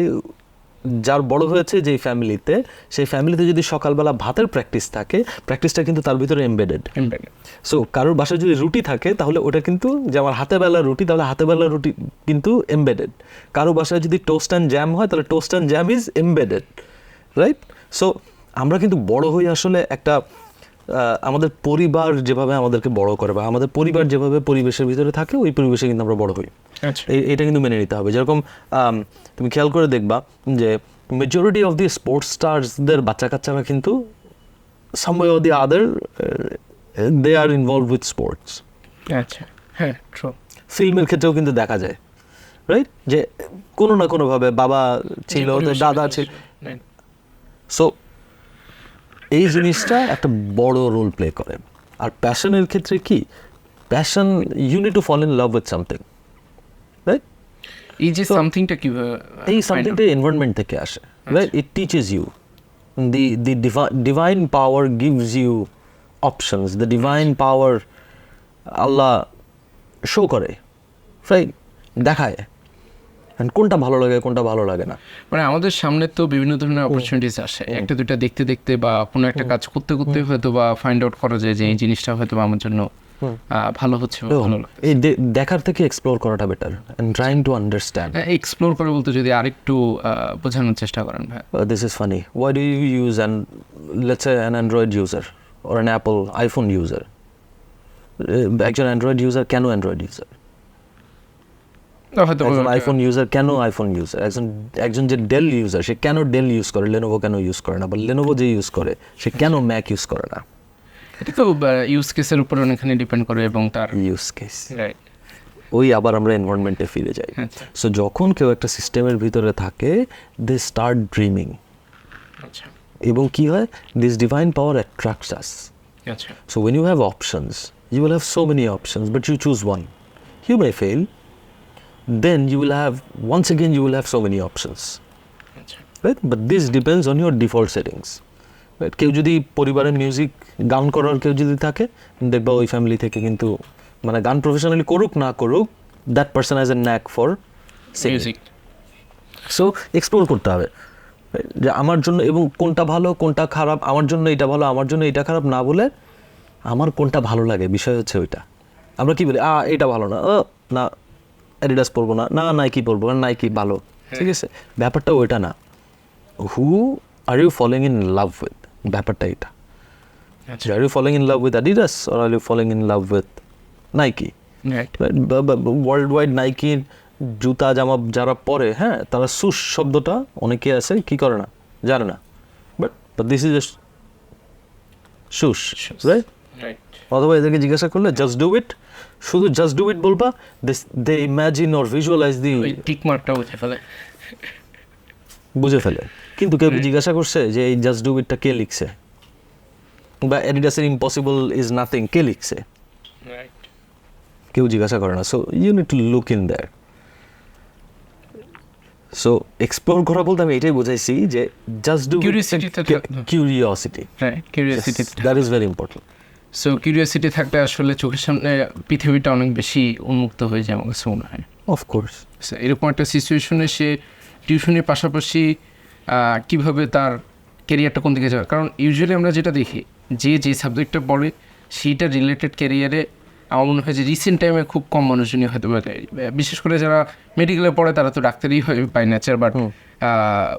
যার বড় হয়েছে যেই ফ্যামিলিতে, সেই ফ্যামিলিতে যদি সকালবেলা ভাতের প্র্যাকটিস থাকে, প্র্যাকটিসটা কিন্তু তার ভিতরে এমবেডেড। সো কারোর বাসায় যদি রুটি থাকে তাহলে ওটা কিন্তু, যে আমার হাতে বেলা রুটি, তাহলে হাতে বেলা রুটি কিন্তু এমবেডেড। কারো বাসায় যদি টোস্ট অ্যান্ড জ্যাম হয় তাহলে toast and jam is embedded, right? So আমরা কিন্তু বড় হই আসলে একটা আমাদের পরিবার যেভাবে আমাদেরকে বড় করে, বা আমাদের পরিবার যেভাবে পরিবেশের ভিতরে থাকে, ওই পরিবেশে কিন্তু আমরা বড় হই। এটা কিন্তু মেনে নিতে হবে। যেরকম তুমি খেয়াল করে দেখবা যে মেজরিটি অফ দি স্পোর্টস স্টারসদের বাচ্চা কাচ্চারা কিন্তু some way or the other they are involve with sports. আচ্ছা, হ্যাঁ, ট্রু। ফিল্মের ক্ষেত্রেও কিন্তু দেখা যায়, রাইট, যে কোনো না কোনোভাবে বাবা ছিল, দাদা ছিল। সো এই জিনিসটা একটা বড় রোল প্লে করে। আর প্যাশনের ক্ষেত্রে কি, passion you need to fall in love with something, right? এই যে সামথিংটা কিভাবে, এই সামথিংটা এনভায়রনমেন্ট থেকে আসে, right? It teaches you the divine power gives you options, the divine power Allah show করে, রাইট, দেখায় কোনটা ভালো লাগে কোনটা ভালো লাগে না। মানে আমাদের সামনে তো বিভিন্ন ধরনের অপরচুনিটিস আসে, একটা দুইটা দেখতে দেখতে বা কোনো একটা কাজ করতে করতে হয়তো বা ফাইন্ড আউট করা যায় যে এই জিনিসটা হয়তো আমার জন্য ভালো হচ্ছে, এই দেখার থেকে এক্সপ্লোর করাটা better, and trying to understand. Explore করে বলতে যদি আরেকটু বোঝানোর চেষ্টা করেন ভাই। This is funny, why do you use let's say an Android user or an Apple iPhone user? একজন অ্যান্ড্রয়েড ইউজার কেন অ্যান্ড্রয়েড ইউজার, একজন আইফোন ইউজার কেন আইফোন ইউজার, একজন যে ডেল ইউজার সে কেন ডেল ইউজ করে, লেনোভো কেন ইউজ করে না, বা লেনোভো যে ইউজ করে সে কেন ম্যাক ইউজ করে না। এটা তো ইউজ কেসের উপর অনেকখানি ডিপেন্ড করে এবং তার ইউজ কেস। রাইট। ওই আবার আমরা এনভায়রনমেন্টে ফিরে যাই। সো যখন কেউ একটা সিস্টেমের ভিতরে থাকে দে স্টার্ট ড্রিমিং, আচ্ছা, এবং কি হয়, this divine power attracts us. আচ্ছা, so when you have options, you will have so many options, but you choose one. You may fail. Then you will have, once again, you will have so many options. Right? But this depends on your default settings. Right? কেউ যদি পরিবারের music গান করার কেউ যদি থাকে, দেখবা ওই ফ্যামিলি থেকে কিন্তু মানে গান প্রফেশনালি করুক না করুক, that person has a knack for music. So explore করতে হবে যে আমার জন্য, এবং কোনটা ভালো কোনটা খারাপ, আমার জন্য এটা ভালো আমার জন্য এটা খারাপ না বলে আমার কোনটা ভালো লাগে, বিষয় হচ্ছে ওইটা। আমরা কি বলি, এটা ভালো না, না অ্যাডিডাস পরবো না, না নাইকি পরবো, নাইকি ভালো, ঠিক আছে, ব্যাপারটা ওইটা না। Who are you following in love with, ব্যাপারটা এটা। Are you following in love with Adidas আর are you following in love with Nike? World wide নাইকির জুতা জামা যারা পরে, হ্যাঁ, তারা সুশ শব্দটা অনেকে আছে কি করে না, জানে না, but this is just shoes, right? অথবা এদেরকে জিজ্ঞাসা করলে জাস্ট ডু ইট, শুধু জাস্ট ডু ইট বলবা, they imagine or visualize the tick মার্কটা বুঝে ফেলে। কিন্তু কেউ জিজ্ঞাসা করছে যে এই জাস্ট ডু ইটটা কে লিখছে, বা অ্যাডিডাসের ইম্পসিবল ইজ নাথিং কে লিখছে, কেউ জিজ্ঞাসা করে না। So you need to look in there. So explore করা বলতে আমি এটাই বোঝাইছি যে just do curiosity, that is very important. So curiosity থাকলে আসলে চোখের সামনে পৃথিবীটা অনেক বেশি উন্মুক্ত হয়ে যায় আমার কাছে মনে হয়। অফকোর্স এরকম একটা সিচুয়েশনে সে টিউশনের পাশাপাশি কীভাবে তার ক্যারিয়ারটা কোন দিকে যাবে, কারণ ইউজুয়ালি আমরা যেটা দেখি যে সাবজেক্টটা পড়ে সেইটা রিলেটেড ক্যারিয়ারে আমার মনে হয় যে রিসেন্ট টাইমে খুব কম মানুষজনই হয়তো, বিশেষ করে যারা মেডিকেলে পড়ে তারা তো ডাক্তারই হয় by nature, but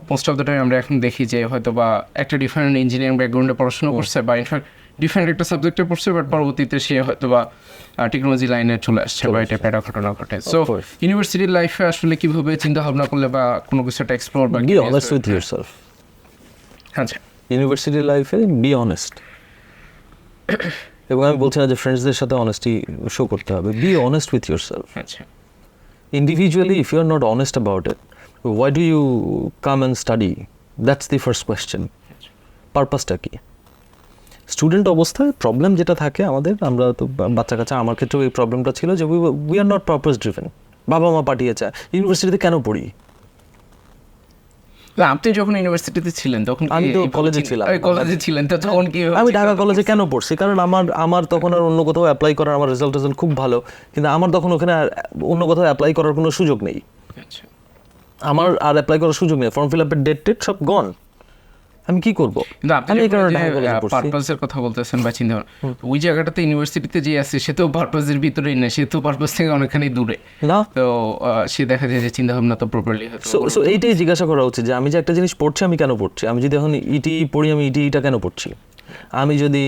most of the time আমরা এখন দেখি যে হয়তো বা একটা ডিফারেন্ট ইঞ্জিনিয়ারিং ব্যাকগ্রাউন্ডে পড়াশোনা করছে বা ইনফ্যাক্ট ডিফারেন্ট একটা সাবজেক্টে পড়ছে, বাট পরবর্তীতে সে হয়তো বা টেকনোলজি লাইনে চলে আসছে বা এটা একটা ঘটনা ঘটে। সো ইউনিভার্সিটির লাইফে আসলে কীভাবে চিন্তা ভাবনা করলে বা কোনো কিছু একটা এক্সপ্লোর বা বি অনেস্ট উইথ ইয়োরসেলফ। আচ্ছা, ইউনিভার্সিটি লাইফে বি অনেস্ট, এবং আমি বলছি না যে ফ্রেন্ডসদের সাথে অনেস্টি শো করতে হবে, বি অনেস্ট উইথ ইয়োরসেলফ। আচ্ছা, individually if you are not honest about it, why do you come and study? That's the first question. পারপাসটা কি? স্টুডেন্ট অবস্থায় প্রবলেম যেটা থাকে আমাদের, আমরা তো বাচ্চা কাচ্চা, আমার ক্ষেত্রেও এই প্রবলেমটা ছিল যে we are not purpose driven. বাবা মা পাঠিয়েছে, ইউনিভার্সিটিতে কেন পড়ি? আপনি যখন ইউনিভার্সিটিতে ছিলেন তখন আমি তো কলেজে ছিলাম, তো তখন কি আমি ঢাকা কলেজে কেন পড়ছি? কারণ আমার তখন আর অন্য কোথাও অ্যাপ্লাই করার, আমার রেজাল্ট খুব ভালো, কিন্তু আমার তখন ওখানে অন্য কোথাও অ্যাপ্লাই করার কোনো সুযোগ নেই। আমার আর অ্যাপ্লাই করার সুযোগ নেই, ফর্ম ফিল আপের ডেট সব গন, আমি কি করবো? আপনি পারপাসের কথা বলতেছেন বা চিন্তা, ওই জায়গাটাতে ইউনিভার্সিটিতে যে আছে সে তো পারপাসের ভিতরেই না, সে তো পারপাস থেকে অনেকখানি দূরে না, তো সে দেখা যায় যে চিন্তা ভাবনা তো প্রপারলি হয়। সো এইটাই জিজ্ঞাসা করা উচিত যে আমি যে একটা জিনিস পড়ছি আমি কেন পড়ছি? আমি যদি এখন ইটি পড়ি আমি ইটিটা কেন পড়ছি? আমি যদি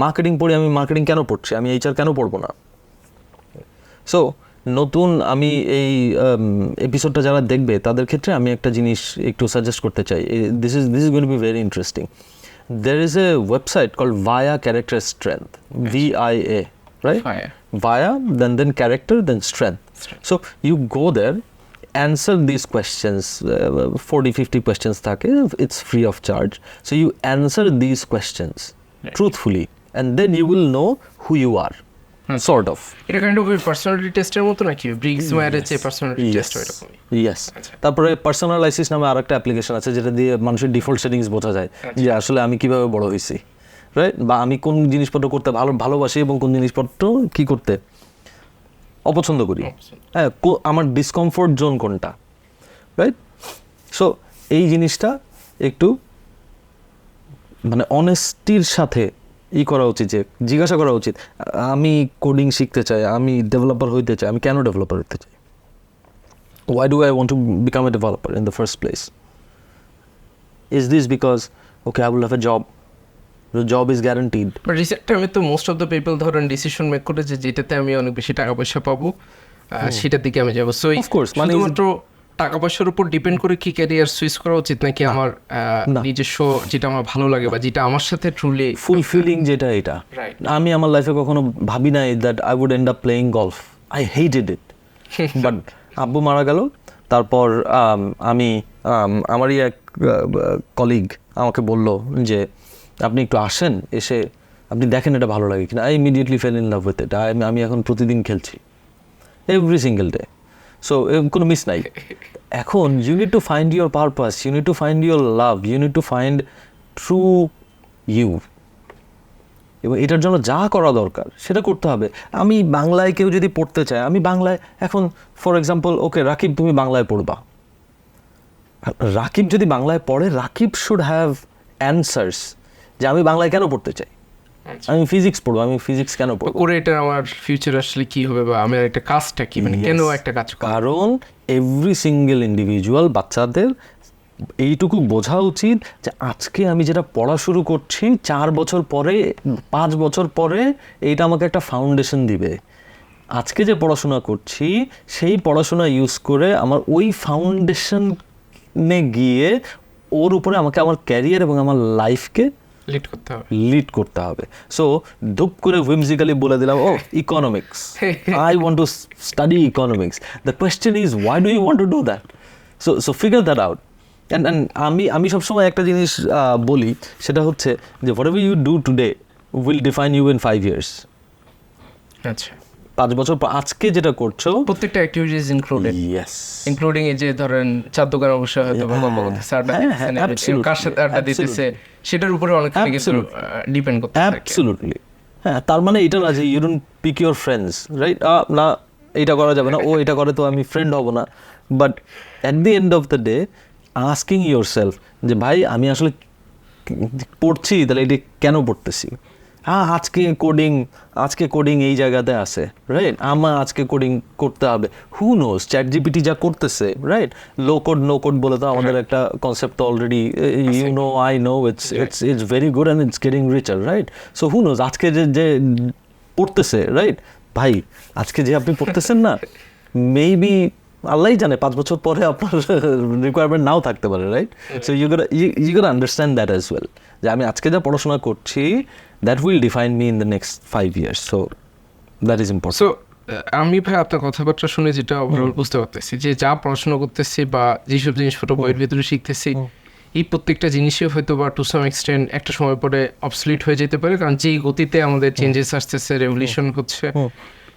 মার্কেটিং পড়ি আমি মার্কেটিং কেন পড়ছি? আমি এইচআর কেন পড়বো না? সো নতুন আমি এই এপিসোডটা যারা দেখবে তাদের ক্ষেত্রে আমি একটা জিনিস একটু সাজেস্ট করতে চাই। This is going to be very interesting. There is a website called via character strength, VIA, right? Via, then character, then strength. So you go there, answer these questions, 40-50 questions থাকে, it's free of charge. So you answer these questions truthfully and then you will know who you are. Sort of. এটা kind of personality টেস্টের মতো নাকি? Briggs মায়ারের যে personality test এরকম। Yes. তারপরে পার্সোনালাইসিস নামে আরেকটা অ্যাপ্লিকেশন আছে যেটা দিয়ে মানুষের ডিফল্ট সেটিংস বোঝা যায় যে আসলে আমি কিভাবে বড় হয়েছি, রাইট? বা আমি কোন জিনিসপত্র করতে ভালোবাসি এবং কোন জিনিসপত্র কি করতে অপছন্দ করি, হ্যাঁ, আমার ডিসকমফোর্ট জোন কোনটা, রাইট? সো এই জিনিসটা একটু মানে অনেস্টির সাথে করা উচিত, যে জিজ্ঞাসা করা উচিত আমি কোডিং শিখতে চাই, আমি ডেভেলপার হইতে চাই, আমি কেন ডেভেলপার হইতে চাই? Why do I want to become a developer in the first place? Is this because, okay, I will have a job, The job is guaranteed. But recent টাইমে তো মোস্ট অফ দ্য পিপল ধরেন decision make করে যে যেটাতে আমি অনেক বেশি টাকা পয়সা পাবো সেটার দিকে আমি যাবো। সো Of course, মানে শুধুমাত্র টাকা পয়সার উপর ডিপেন্ড করে কি ক্যারিয়ার সুইচ করা উচিত নাকি আমার নিজস্ব যেটা আমার ভালো লাগে বা যেটা আমার সাথে ট্রুলি ফুলফিলিং যেটা এটা। Right. আমি আমার লাইফে কখনো ভাবি নাই that I would end up playing golf, I hated it, but আব্বু মারা গেল, তারপর আমি আমারই এক কলিগ আমাকে বলল যে আপনি একটু আসেন, এসে আপনি দেখেন এটা ভালো লাগে কিনা। I immediately fell in love with it. আমি এখন প্রতিদিন খেলছি, এভরি সিঙ্গেল ডে। সো কোনো মিস নাই। এখন you need to find your purpose, you need to find your love, you need to find true you, এবং এটার জন্য যা করা দরকার সেটা করতে হবে। আমি বাংলায় কেউ যদি পড়তে চায়, আমি বাংলায় এখন ফর এক্সাম্পল ওকে রাকিব তুমি বাংলায় পড়বা, রাকিব যদি বাংলায় পড়ে রাকিব শুড হ্যাভ অ্যানসার্স যে আমি বাংলায় কেন পড়তে চাই, আমি ফিজিক্স পড়বো, আমি ফিজিক্স কেন পড়বো, করে এটা আমার ফিউচার আসলে কি হবে বা আমার একটা কাজটা কি, মানে কেন একটা কাজ। কারণ এভরি সিঙ্গেল ইন্ডিভিজুয়াল বাচ্চাদের এইটুকু বোঝা উচিত যে আজকে আমি যেটা পড়া শুরু করছি 4 বছর পরে 5 বছর পরে এইটা আমাকে একটা ফাউন্ডেশন দিবে। আজকে যে পড়াশোনা করছি সেই পড়াশোনা ইউজ করে আমার ওই ফাউন্ডেশনে গিয়ে ওর উপরে আমাকে আমার ক্যারিয়ার এবং আমার লাইফকে লিড করতে হবে। সো ধুপ করে হুইমজিক্যালি বলে দিলাম ও economics, I want to study economics. The question is why do you want to do that? So figure that out. And আমি সবসময় একটা জিনিস বলি, সেটা হচ্ছে যে whatever you do today will define you in 5 years। আচ্ছা, 5 বছর পর আজকে যেটা করছো প্রত্যেকটা অ্যাক্টিভিটিজ ইনক্লুডেড, ইয়েস, ইনক্লুডিং এই যে ধরেন চার দোকান অবশ্যই হয়তো কার সাথে আড্ডা দিতেছে সেটার উপরে অনেক কিছু ডিপেন্ড করতে থাকে। অ্যাবসলিউটলি। হ্যাঁ, তার মানে এটা না যে you don't pick your friends, right? না এটা করা যাবে না, ও এটা করে তো আমি ফ্রেন্ড হব না। But at the end of the day asking your self যে ভাই আমি আসলে পড়ছি, তাহলে এটি কেন পড়তেছি? আজকে কোডিং এই জায়গাতে আছে, রাইট? আমার আজকে কোডিং করতে হবে। হু নোজ, চ্যাট জিপিটি যা করতেছে, right? Low code no code বলে তো আমাদের একটা concept already, you know, I know, it's very good and it's getting richer, right? So who knows, আজকে যে পড়তেছে, রাইট? ভাই আজকে যে আপনি পড়তেছেন না, মেবি আল্লাহই জানে 5 বছর পরে আপনার রিকোয়ারমেন্ট নাও থাকতে পারে, রাইট? সো ইউ গোটা আন্ডারস্ট্যান্ড দ্যাট অ্যাজ ওয়েল, যে আমি আজকে যা পড়াশোনা করছি that will define me in the next 5 years. So that is important. So আমি ভাই আপনার কথাবার্তা শুনে যেটা ওভারঅল বুঝতে পারতেছি যে যা পড়াশোনা করতেছি বা যেসব জিনিসপত্র বইয়ের ভিতরে শিখতেছি, এই প্রত্যেকটা জিনিসই হয়তো বা টু সাম এক্সটেন্ট একটা সময় পরে অবসলিট হয়ে যেতে পারে, কারণ যেই গতিতে আমাদের চেঞ্জেস আসতেছে, রেভলিউশন হচ্ছে,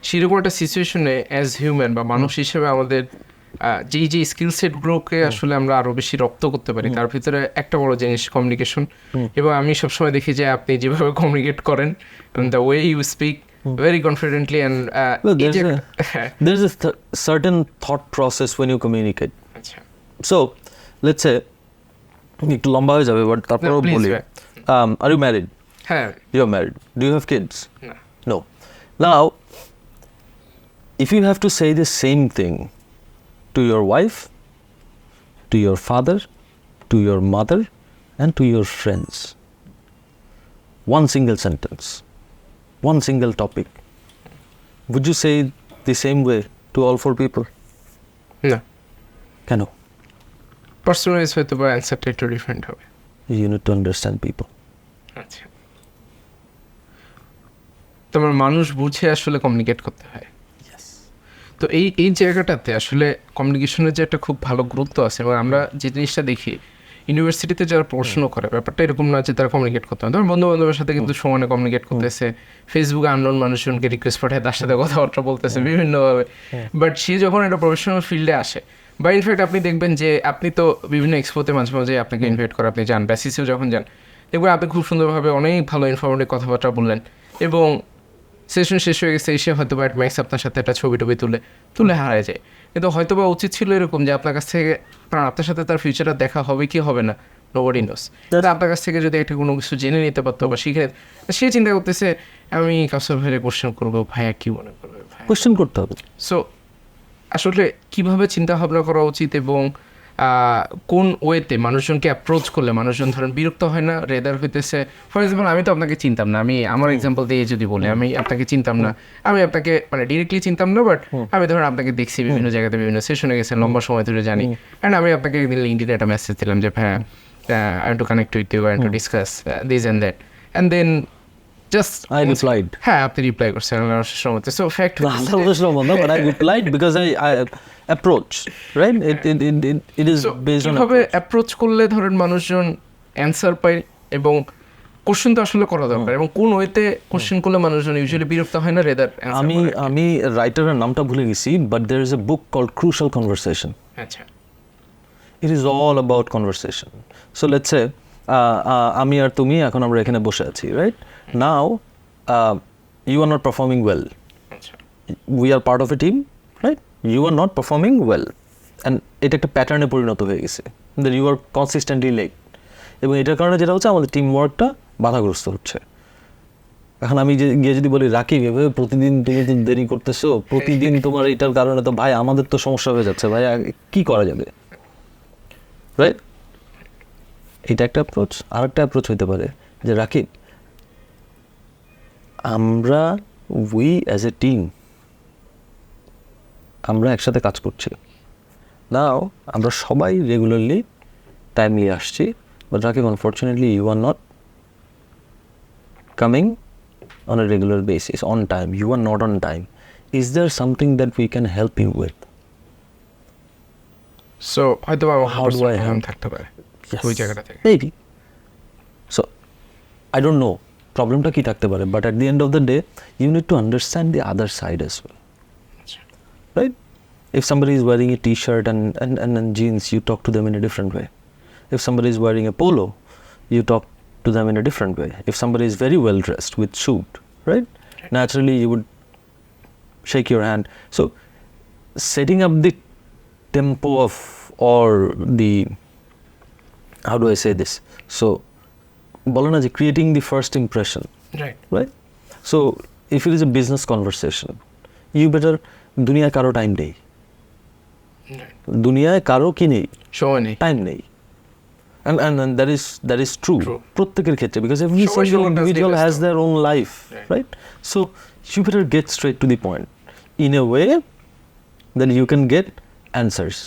সেরকম একটা সিচুয়েশনে অ্যাজ হিউম্যান বা মানুষ হিসেবে আমাদের যে স্কিল সেটগুলোকে আসলে আমরা আরও বেশি রপ্ত করতে পারি, তার ভিতরে একটা বড় জিনিস কমিউনিকেশন। এবং আমি সবসময় দেখি যে আপনি যেভাবে কমিউনিকেট করেন, the way you speak very confidently and there's a certain thought process when you communicate. So let's say একটু লম্বা হয়ে যাবে, বাট তারপরেও বলি, are you married? হ্যাঁ, you're married. Do you have kids? No. Now if you have to say the same thing to your wife, to your father, to your mother and to your friends, one single sentence, one single topic, would you say the same way to all 4 people? No. কেন? Personalize হয়তো বা অ্যান্সারটা একটু different হবে। You need to understand people. আচ্ছা, তোমার মানুষ বুঝে আসলে কমিউনিকেট করতে হয়। তো এই জায়গাটাতে আসলে কমিউনিকেশনের যে একটা খুব ভালো গুরুত্ব আছে, এবং আমরা যে জিনিসটা দেখি ইউনিভার্সিটিতে যারা পড়াশোনা করে, ব্যাপারটা এরকম না যে তারা কমিউনিকেট করতে হয়, ধর বন্ধু বান্ধবের সাথে কিন্তু সমানে কমিউনিকেট করতেছে, ফেসবুকে আননোন মানুষজনকে রিকোয়েস্ট পাঠায় তার সাথে কথাবার্তা বলতেছে বিভিন্নভাবে। বাট সে যখন একটা প্রফেশনাল ফিল্ডে আসে, বা ইনফ্যাক্ট আপনি দেখবেন যে আপনি তো বিভিন্ন এক্সপোতে মাঝে মাঝে আপনাকে ইনভাইট করে, আপনি যান, বেসিসেও যখন যান, দেখবেন আপনি খুব সুন্দরভাবে অনেক ভালো ইনফরমেটিভ কথাবার্তা বললেন, এবং সেশন শেষ হয়ে গেছে, এসে হয়তো বা একটা ম্যাক্স আপনার সাথে একটা ছবি টবি তুলে হারায় যায়। কিন্তু হয়তো বা উচিত ছিল এরকম যে আপনার কাছ থেকে, কারণ আপনার সাথে তার ফিউচারটা দেখা হবে কি হবে না, নোবডি নোস, তাহলে আপনার কাছ থেকে যদি একটা কোনো কিছু জেনে নিতে পারতো বা শিখে, সে চিন্তা করতেছে আমি কাউসার ভাইয়ের কোশ্চেন করবো, ভাইয়া কী মনে করবে, কোশ্চেন করতে হবে। সো আসলে কীভাবে চিন্তা ভাবনা করা উচিত, এবং কোন ওয়েতে মানুষজনকে অ্যাপ্রোচ করলে মানুষজন ধরেন বিরক্ত হয় না, রেদার হইতেছে ফর এক্সাম্পল আমি তো আপনাকে চিনতাম না, আমি আমার এক্সাম্পল দিয়ে যদি বলি আমি আপনাকে চিনতাম না, আমি আপনাকে মানে ডিরেক্টলি চিনতাম না, বাট আমি ধরেন আপনাকে দেখছি বিভিন্ন জায়গাতে বিভিন্ন সেশনে গেছেন, লম্বা সময় ধরে জানি, অ্যান্ড আমি আপনাকে একদিন লিঙ্কডিনে একটা মেসেজ দিলাম যে হ্যাঁ I want to connect with you, I want to discuss this and that, and then just I replied. হ্যাঁ আপনি রিপ্লাই করছেন আমার সমতে, so fact but I replied because I approach, right? It is based on কিভাবে approach. Approach করলে ধরেন মানুষজন answer পায়, এবং কোশ্চেন তো আসলে করা দরকার, এবং কোন ওয়েতে কোশ্চেন করলে মানুষজন ইউজুয়ালি বিরক্ত হয় না, রেদার আমি রাইটারের নামটা ভুলে গেছি, but there is a book called Crucial Conversation. আচ্ছা It is all about conversation. So let's say আমি আর তুমি এখন আমরা এখানে বসে আছি, right? Now you are not performing well. আচ্ছা We are part of a team, right? You are not performing well, and এটা একটা প্যাটার্নে পরিণত হয়ে গেছে that you are consistently late, এবং এটার কারণে যেটা হচ্ছে আমাদের টিম ওয়ার্কটা বাধাগ্রস্ত হচ্ছে। এখন আমি গিয়ে যদি বলি রাকিব এভাবে প্রতিদিন তুমি তো দেরি করতেছো, প্রতিদিন তোমার এটার কারণে তো ভাই আমাদের তো সমস্যা হয়ে যাচ্ছে, ভাই কি করা যাবে, রাইট? এটা একটা অ্যাপ্রোচ। আর একটা অ্যাপ্রোচ হইতে পারে যে রাকিব আমরা উই অ্যাজ এ টিম আমরা একসাথে কাজ করছি, নাও আমরা সবাই রেগুলারলি টাইমলি আসছি, but Rakib unfortunately you are not coming on a regular basis, on time, you are not on time. Is there something that we can help you with? So হয়তো How do I help? থাকতে পারে Yes. ওই জায়গাটা থেকে। Maybe. So, I don't know problemটা কি থাকতে পারে, but at the end of the day, you need to understand the other side as well. Right? If somebody is wearing a t-shirt and jeans, you talk to them in a different way. If somebody is wearing a polo, you talk to them in a different way. If somebody is very well dressed with suit, right? Naturally you would shake your hand. So setting up the tempo of, or the, how do I say this? So bolo na je creating the first impression, right right? So if it is a business conversation, you better দুনিয়ায় কারো time নেই, দুনিয়ায় কারো কি নেই, সময় নেই। Time নেই, and that is true প্রত্যেকের ক্ষেত্রে, because every সবাই single সবার কাছে individual ব্যস্ত। has their own life, right? So you better get straight to the point in a way that you can get answers.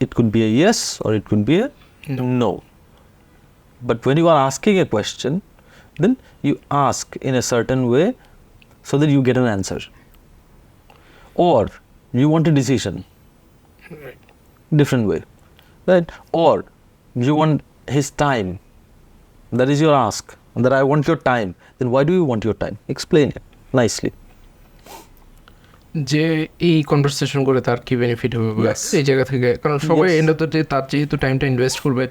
It could be a yes or it could be a no. But when you are asking a question, then you ask in a certain way so that you get an answer. Or you want a decision, different way, right? Or you want his time, that is your ask, that I want your time. Then why do you want your time? Explain it nicely. যে এই conversation করে তার কি benefit হবে এই জায়গা থেকে, কারণ সবাই এন্ড অফ দ্য ডে তার যেহেতু টাইমটা ইনভেস্ট করবে,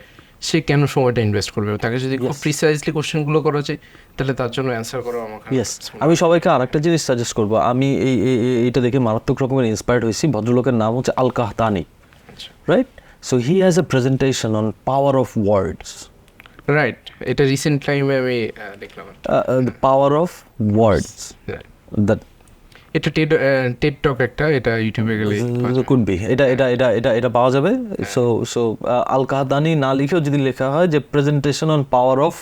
সে কেন সময়টা ইনভেস্ট করবে, তাকে যদি খুব প্রিসাইজলি কোশ্চেনগুলো করা যায় তাহলে তার জন্য অ্যান্সার করা আমাকে ইয়েস, আমি সবাইকে আরেকটা জিনিস সাজেস্ট করবো। আমি এইটা দেখে মারাত্মক রকমের ইন্সপায়ার্ড হয়েছি। ভদ্রলোকের নাম হচ্ছে Al Qahtani, right? So he has a presentation on power of words, right. এটা রিসেন্ট টাইমে আমি দেখলাম the power of words, that এটা টেড টক একটা, এটা ইউটিউবে গেলে কুড বি, এটা পাওয়া যাবে। সো আল কাহতানি না লিখেও যদি লেখা হয় যে presentation on power of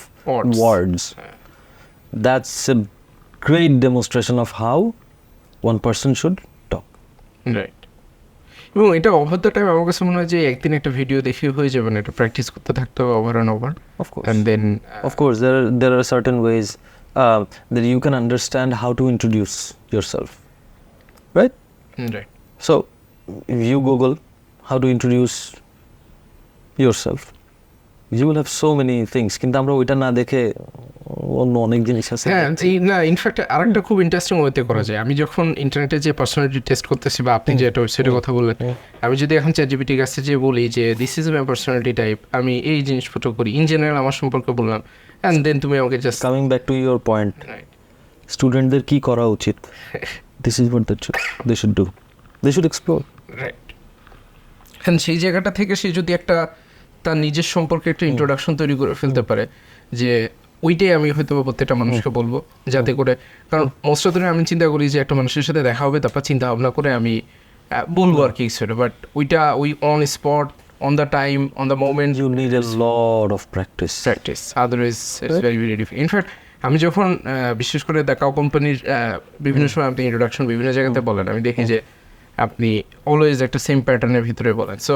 words, that's a great demonstration of how one person should talk, right. এবং এটা ওভার দ্য টাইম আমার কাছে মনে হয় যে একদিন একটা ভিডিও দেখে হয়ে যাবে না, এটা প্র্যাকটিস করতে থাকতে হবে over and over. Of course. And then Of course, there are certain ways that you can understand how to introduce yourself, right? right. So, if you Google how to introduce yourself, you will have so many things. কিন্তু আমরা ওইটা না দেখে অন্য অনেক জিনিস আছে। হ্যাঁ, না ইনফ্যাক্ট আরেকটা খুব ইন্টারেস্টিং ওয়েতে করা যায়। আমি যখন ইন্টারনেটে যে পার্সোনালিটি টেস্ট করতেছি, বা আপনি যে ওয়েবসাইটের কথা বললেন, আমি যদি এখন চ্যাটজিপিটির কাছে যে বলি যে this is my personality type, আমি এই জিনিসপত্র করি, ইন জেনারেল আমার সম্পর্কে বললাম, অ্যান্ড দেন তুমি আমাকে just coming back to your point, স্টুডেন্টদের কি করা উচিত? This is what they should do, they should explore, right. হ্যাঁ, সেই জায়গাটা থেকে সে যদি একটা তার নিজের সম্পর্কে একটা ইন্ট্রোডাকশন তৈরি করে ফেলতে পারে, যে ওইটাই আমি হয়তো প্রত্যেকটা মানুষকে বলবো, যাতে করে, কারণ মোস্ট অফ দ্য টাইম আমি চিন্তা করি যে একটা মানুষের সাথে দেখা হবে, তারপর চিন্তা ভাবনা করে আমি বলবো আর কি কিছু, বাট ওইটা ওই on spot on the time, on the moment. You need a lot of practice. Otherwise it's very very difficult. In fact, আমি যখন বিশেষ করে দ্য কাউ কোম্পানির বিভিন্ন সময় আপনি ইন্ট্রোডাকশন বিভিন্ন জায়গাতে বলেন, আমি দেখি যে আপনি অলওয়েজ একটা সেম প্যাটার্নের ভিতরে বলেন, so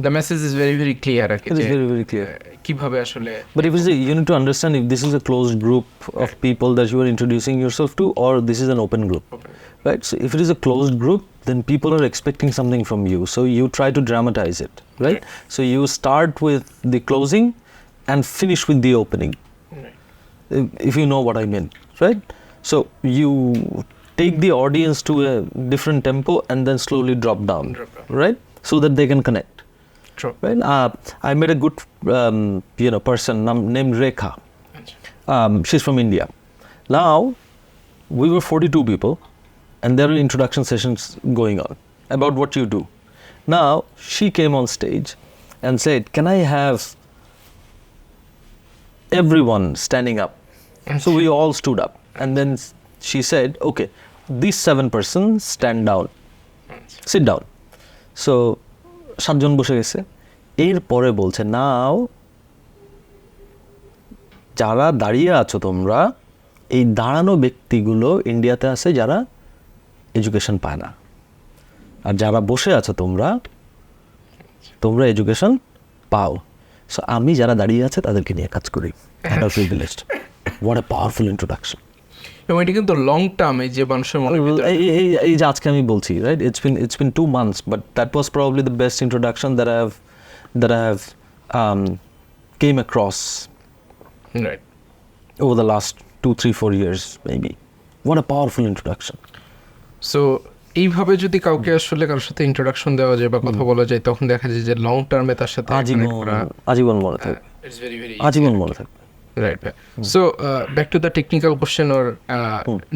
the message is very very clear আর কি, very very clear কিভাবে আসলে. But if you need to understand if this is a closed group of people that you are introducing yourself to, or this is an open group, right? So if it is a closed group, then people are expecting something from you, so you try to dramatize it, right? So you start with the closing and finish with the opening, if you know what I mean, right? So you take the audience to a different tempo and then slowly drop down, right? So that they can connect. True. Right? I met a good person named Rekha. She's from India. Now we were 42 people and there are introduction sessions going on about what you do. Now she came on stage and said, can I have everyone standing up? So we all stood up, and then she said, okay, these 7 persons stand down, sit down. So 7 জন বসে গেছে, এরপরে বলছে নাও যারা দাঁড়িয়ে আছো তোমরা, এই দাঁড়ানো ব্যক্তিগুলো ইন্ডিয়াতে আছে যারা এডুকেশন পায় না, আর যারা বসে আছো তোমরা এডুকেশন পাও। সো আমি যারা দাঁড়িয়ে আছে তাদেরকে নিয়ে কাজ করি। What a powerful introduction. এবং এটা কিন্তু লং টার্মে যে মানুষের মনে এই যে আজকে আমি বলছি, right, it's been 2 months, but that was probably the best introduction that I have came across over the last 2, 3, 4 years maybe. What a powerful introduction. So এইভাবে যদি কাউকে আসলে কারোর সাথে ইন্ট্রোডাকশন দেওয়া যায় বা কথা বলা যায়, তখন দেখা যায় যে লং টার্মে তার সাথে আজীবন মনে থাকবে, আজীবন মনে থাকবে। Right. So back to the technical question or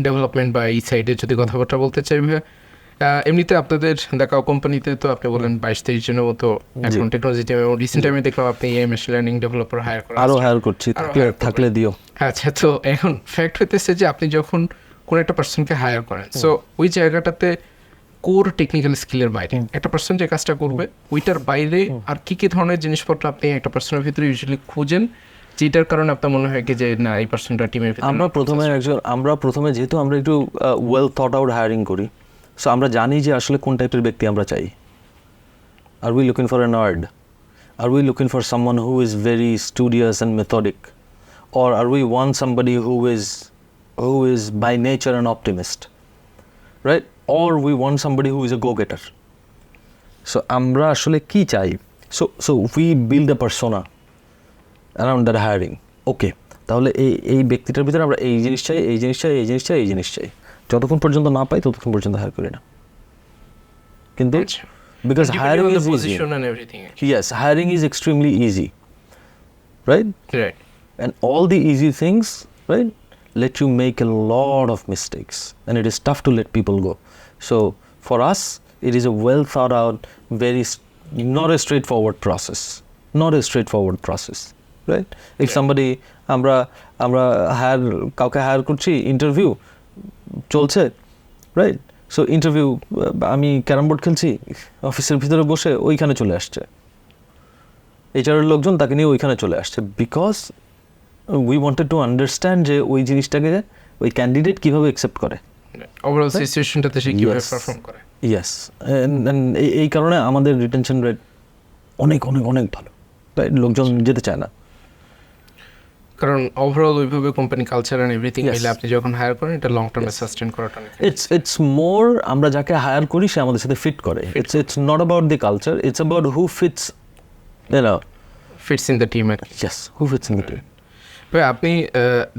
development বা এই সাইডে যদি কথাবার্তা বলতে চাই, এমনিতে আপনাদের দ্য কাউ কোম্পানিতে তো আপনি বলেন 22-23 জনের মতো এখন টেকনোলজি টিম, এবং রিসেন্ট টাইমে দেখলাম আপনি AI machine learning developer hire করেন। আরো হায়ার করছি, থাকলে দিও। আচ্ছা, তো এখন ফ্যাক্ট হইতেছে যে আপনি যখন কোনো একটা পার্সনকে হায়ার করেন, সো ওই জায়গাটাতে কোর টেকনিক্যাল স্কিলের বাইরে একটা পার্সন যে কাজটা করবে ওইটার বাইরে আর কি কি ধরনের জিনিসপত্র আপনি একটা পার্সনের ভিতরে ইউজুয়ালি খুঁজেন, যেটার কারণে আপনার মনে হয় কি যে না এই পার্সনটা টিমের ভিতরে। আমরা প্রথমে যেহেতু আমরা একটু ওয়েল থট আউট হায়ারিং করি, সো আমরা জানি যে আসলে কোন টাইপের ব্যক্তি আমরা চাই। আর we looking for a nerd? আর we looking for someone who is very studious and methodic? or are we want somebody who is by nature an optimist, right? Or we want somebody who is a go-getter? So আমরা আসলে কি চাই? So we build a persona around that hiring. Okay, তাহলে এই ব্যক্তিটার ভিতরে আমরা এই জিনিস চাই, যতক্ষণ পর্যন্ত না পাই ততক্ষণ পর্যন্ত হায়ার করি না। কিন্তু because hiring is easy and everything. Yes, hiring is extremely easy, right? Right. And all the easy things, right, let you make a lot of mistakes, and it is tough to let people go. So for us, it is a well thought out, not a straightforward process, right? If somebody আমরা কাউকে higher করছি, interview চলছে, right? So interview আমি carrom board খেলছি অফিসের ভিতরে বসে, ওইখানে চলে আসছে এইচআরের লোকজন, তাকে নিয়ে ওইখানে চলে আসছে, because we wanted to understand যে ওই জিনিসটাকে ওই ক্যান্ডিডেট কীভাবে অ্যাকসেপ্ট করে, ওভারঅল সিচুয়েশনটাতে সে কিভাবে পারফর্ম করে। ইয়েস, এই কারণে আমাদের রিটেনশন রেট অনেক ভালো, রাইট? লোকজন যেতে চায় না, কারণ ওভারঅল ওইভাবে কোম্পানি কালচার এন্ড এভরিথিং মিলে আপনি যখন হায়ার করেন এটা লং টার্মে সাস্টেইন করাটা ইটস মোর আমরা যাকে হায়ার করি সে আমাদের সাথে ফিট করে। It's not about the culture, it's about who fits in the team. Yes, who fits in the team. আপনি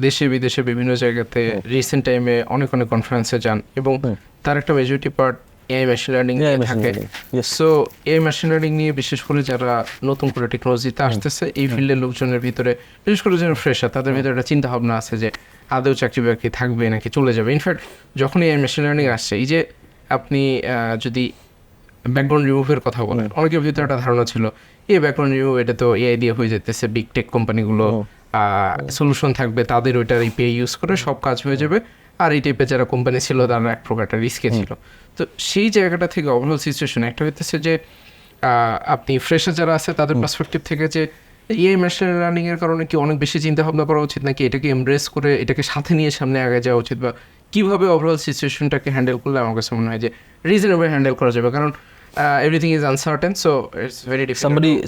দেশে বিদেশে বিভিন্ন জায়গাতে রিসেন্ট টাইমে অনেক কনফারেন্সে যান, এবং তার একটা majority part AI machine learning থাকে। সো এআই মেশিন লার্নিং নিয়ে বিশেষ করে যারা নতুন করে টেকনোলজিতে আসতেছে এই ফিল্ডের লোকজনের ভিতরে, বিশেষ করে যারা ফ্রেশার, তাদের ভিতরে একটা চিন্তা ভাবনা আছে যে আদৌ চাকরি বাকরি থাকবে নাকি চলে যাবে। ইনফ্যাক্ট যখন এআই মেশিন লার্নিং আসছে, এই যে আপনি যদি ব্যাকগ্রাউন্ড রিমুভের কথা বলেন, অনেকের ভিতরে একটা ধারণা ছিল এই ব্যাকগ্রাউন্ড রিমুভ এটা তো এআই দিয়ে হয়ে যেতেছে, বিগ টেক কোম্পানিগুলো সলিউশন থাকবে, তাদের ওইটার এপিআই ইউজ করে সব কাজ হয়ে যাবে, আর এই টাইপের যারা কোম্পানি ছিল তারা এক প্রকার একটা রিস্কে ছিল। তো সেই জায়গাটা থেকে ওভারঅল সিচুয়েশন একটা হইতেছে যে আপনি ফ্রেশার যারা আছে তাদের পার্সপেক্টিভ থেকে যে এই মেশিন লার্নিং এর কারণে কি অনেক বেশি চিন্তা ভাবনা করা উচিত, নাকি এটাকে এমব্রেস করে এটাকে সাথে নিয়ে সামনে আগে যাওয়া উচিত, বা কিভাবে ওভারঅল সিচুয়েশনটাকে হ্যান্ডেল করলে আমার কাছে মনে হয় যে রিজনেবল হ্যান্ডেল করা যাবে, কারণ everything is uncertain, so it's very difficult.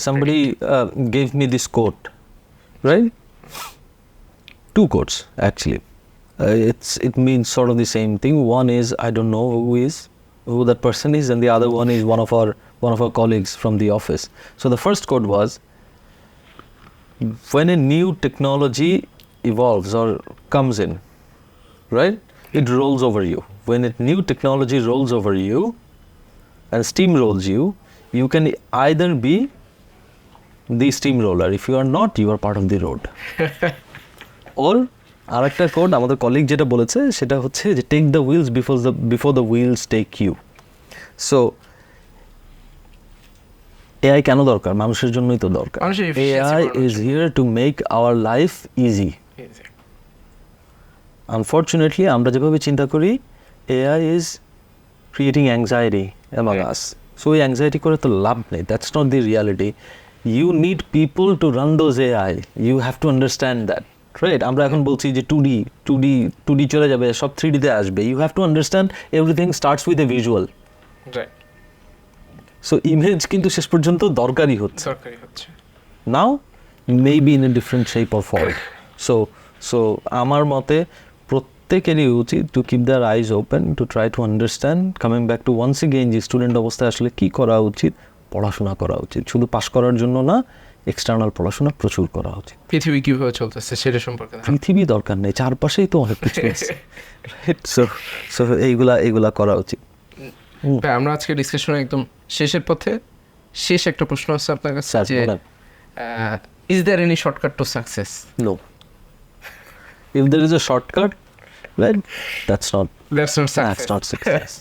Somebody gave me this quote, right? 2 quotes actually. It means sort of the same thing. One is I don't know who that person is, and the other one is one of our colleagues from the office. So the first quote was, when a new technology evolves or comes in, right, it rolls over you. When a new technology rolls over you and steamrolls you, you can either be the steamroller. If you are not, you are part of the road. Or আরেকটা code আমাদের colleague যেটা বলেছে সেটা হচ্ছে যে take the wheels before the wheels take you. So AI কেন দরকার? মানুষের জন্যই তো দরকার। AI is here to make our life easy. Unfortunately আমরা যেভাবে চিন্তা করি, AI is creating anxiety among us. So এই অ্যাংজাইটি করে তো লাভ নেই। That's not the reality. You need people to run those AI. You have to understand that, right? আমরা এখন বলছি যে 2D চলে যাবে, সব 3Dতে আসবে। You have to understand everything starts with a visual. So image কিন্তু শেষ পর্যন্ত দরকারই হচ্ছে। Now maybe in a different shape or form. So আমার মতে প্রত্যেকেরই উচিত to keep their eyes open, to try to understand, coming back to once again যে স্টুডেন্ট অবস্থায় আসলে কী করা উচিত। পড়াশোনা করা উচিত, শুধু পাস করার জন্য না, এক্সটার্নাল পড়াশোনা প্রচুর করা উচিত। পৃথিবী কীভাবে চলতেছে সেটা সম্পর্কে পৃথিবী দরকার নেই, চারপাশেই তো অনেক কিছু আছে। সো এইগুলা করা উচিত। আমরা আজকে ডিসকাশনে একদম শেষের পথে। শেষ একটা প্রশ্ন আছে আপনার কাছে, যে is there any shortcut to success? No. If there is a shortcut, right, that's not success.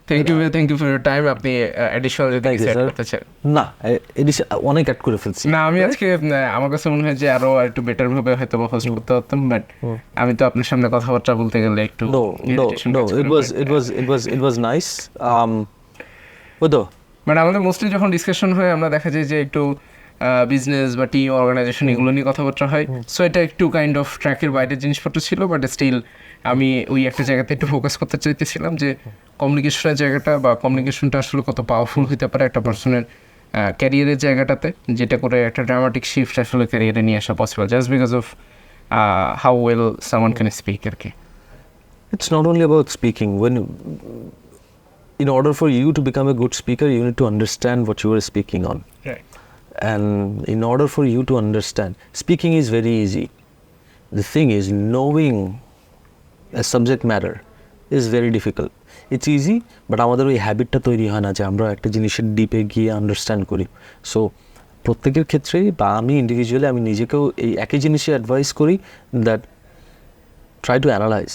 Thank you for your time. আপনি অ্যাডিশনাল যদি কিছু অ্যাড করতে চান? না, এডিশন অনেক অ্যাড করে ফেলছি। না, আমি আজকে আমার কাছে মনে হয় যে আরো একটু বেটার ভাবে হয়তো হোস্ট করতে পারতাম, বাট আমি তো আপনার সামনে কথাবার্তা বলতে গেলে একটু No, it was nice. বুঝো, মানে আমাদের মোস্টলি যখন ডিসকাশন হয় আমরা দেখা যায় যে একটু বিজনেস বা টিম অর্গানাইজেশন এগুলো নিয়ে কথাবার্তা হয়। সো এটা একটু কাইন্ড অফ ট্র্যাকের বাইরের জিনিসপত্র ছিল, বাট স্টিল আমি ওই একটা জায়গাতে একটু ফোকাস করতে চাইতেছিলাম যে কমিউনিকেশনের জায়গাটা বা কমিউনিকেশনটা আসলে কত পাওয়ারফুল হতে পারে একটা পার্সনের ক্যারিয়ারের জায়গাটাতে, যেটা করে একটা ড্রামাটিক শিফট আসলে ক্যারিয়ারে নিয়ে আসা possible, just because of how well someone can speak আর কি। It's not only about speaking. In order for you to become a good speaker, you need to understand what you are speaking on. Right. And in order for you to understand, speaking is very easy. The thing is, knowing a subject matter is very difficult. It's easy, but আমাদের ওই হ্যাবিটটা তৈরি হয় না যে আমরা একটা জিনিসের ডিপে গিয়ে আন্ডারস্ট্যান্ড করি। সো প্রত্যেকের ক্ষেত্রেই বা আমি ইন্ডিভিজুয়ালি আমি নিজেকেও এই একই জিনিসে অ্যাডভাইস করি, that try to analyse,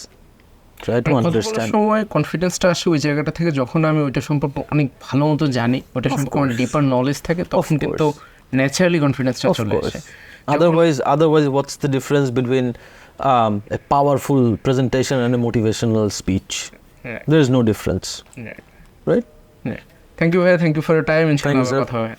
try to understand. সময় কনফিডেন্সটা আসে ওই জায়গাটা থেকে যখন আমি ওইটা সম্পর্কে অনেক ভালো মতো জানি, ওইটা সম্পর্কে আমার ডিপার নলেজ থাকে, তখন কিন্তু ন্যাচারালি কনফিডেন্সটা চলে আসে। Otherwise, what's the difference between a powerful presentation and a motivational speech? There is no difference, right? Thank you for your time. Inshallah, কথা হবে।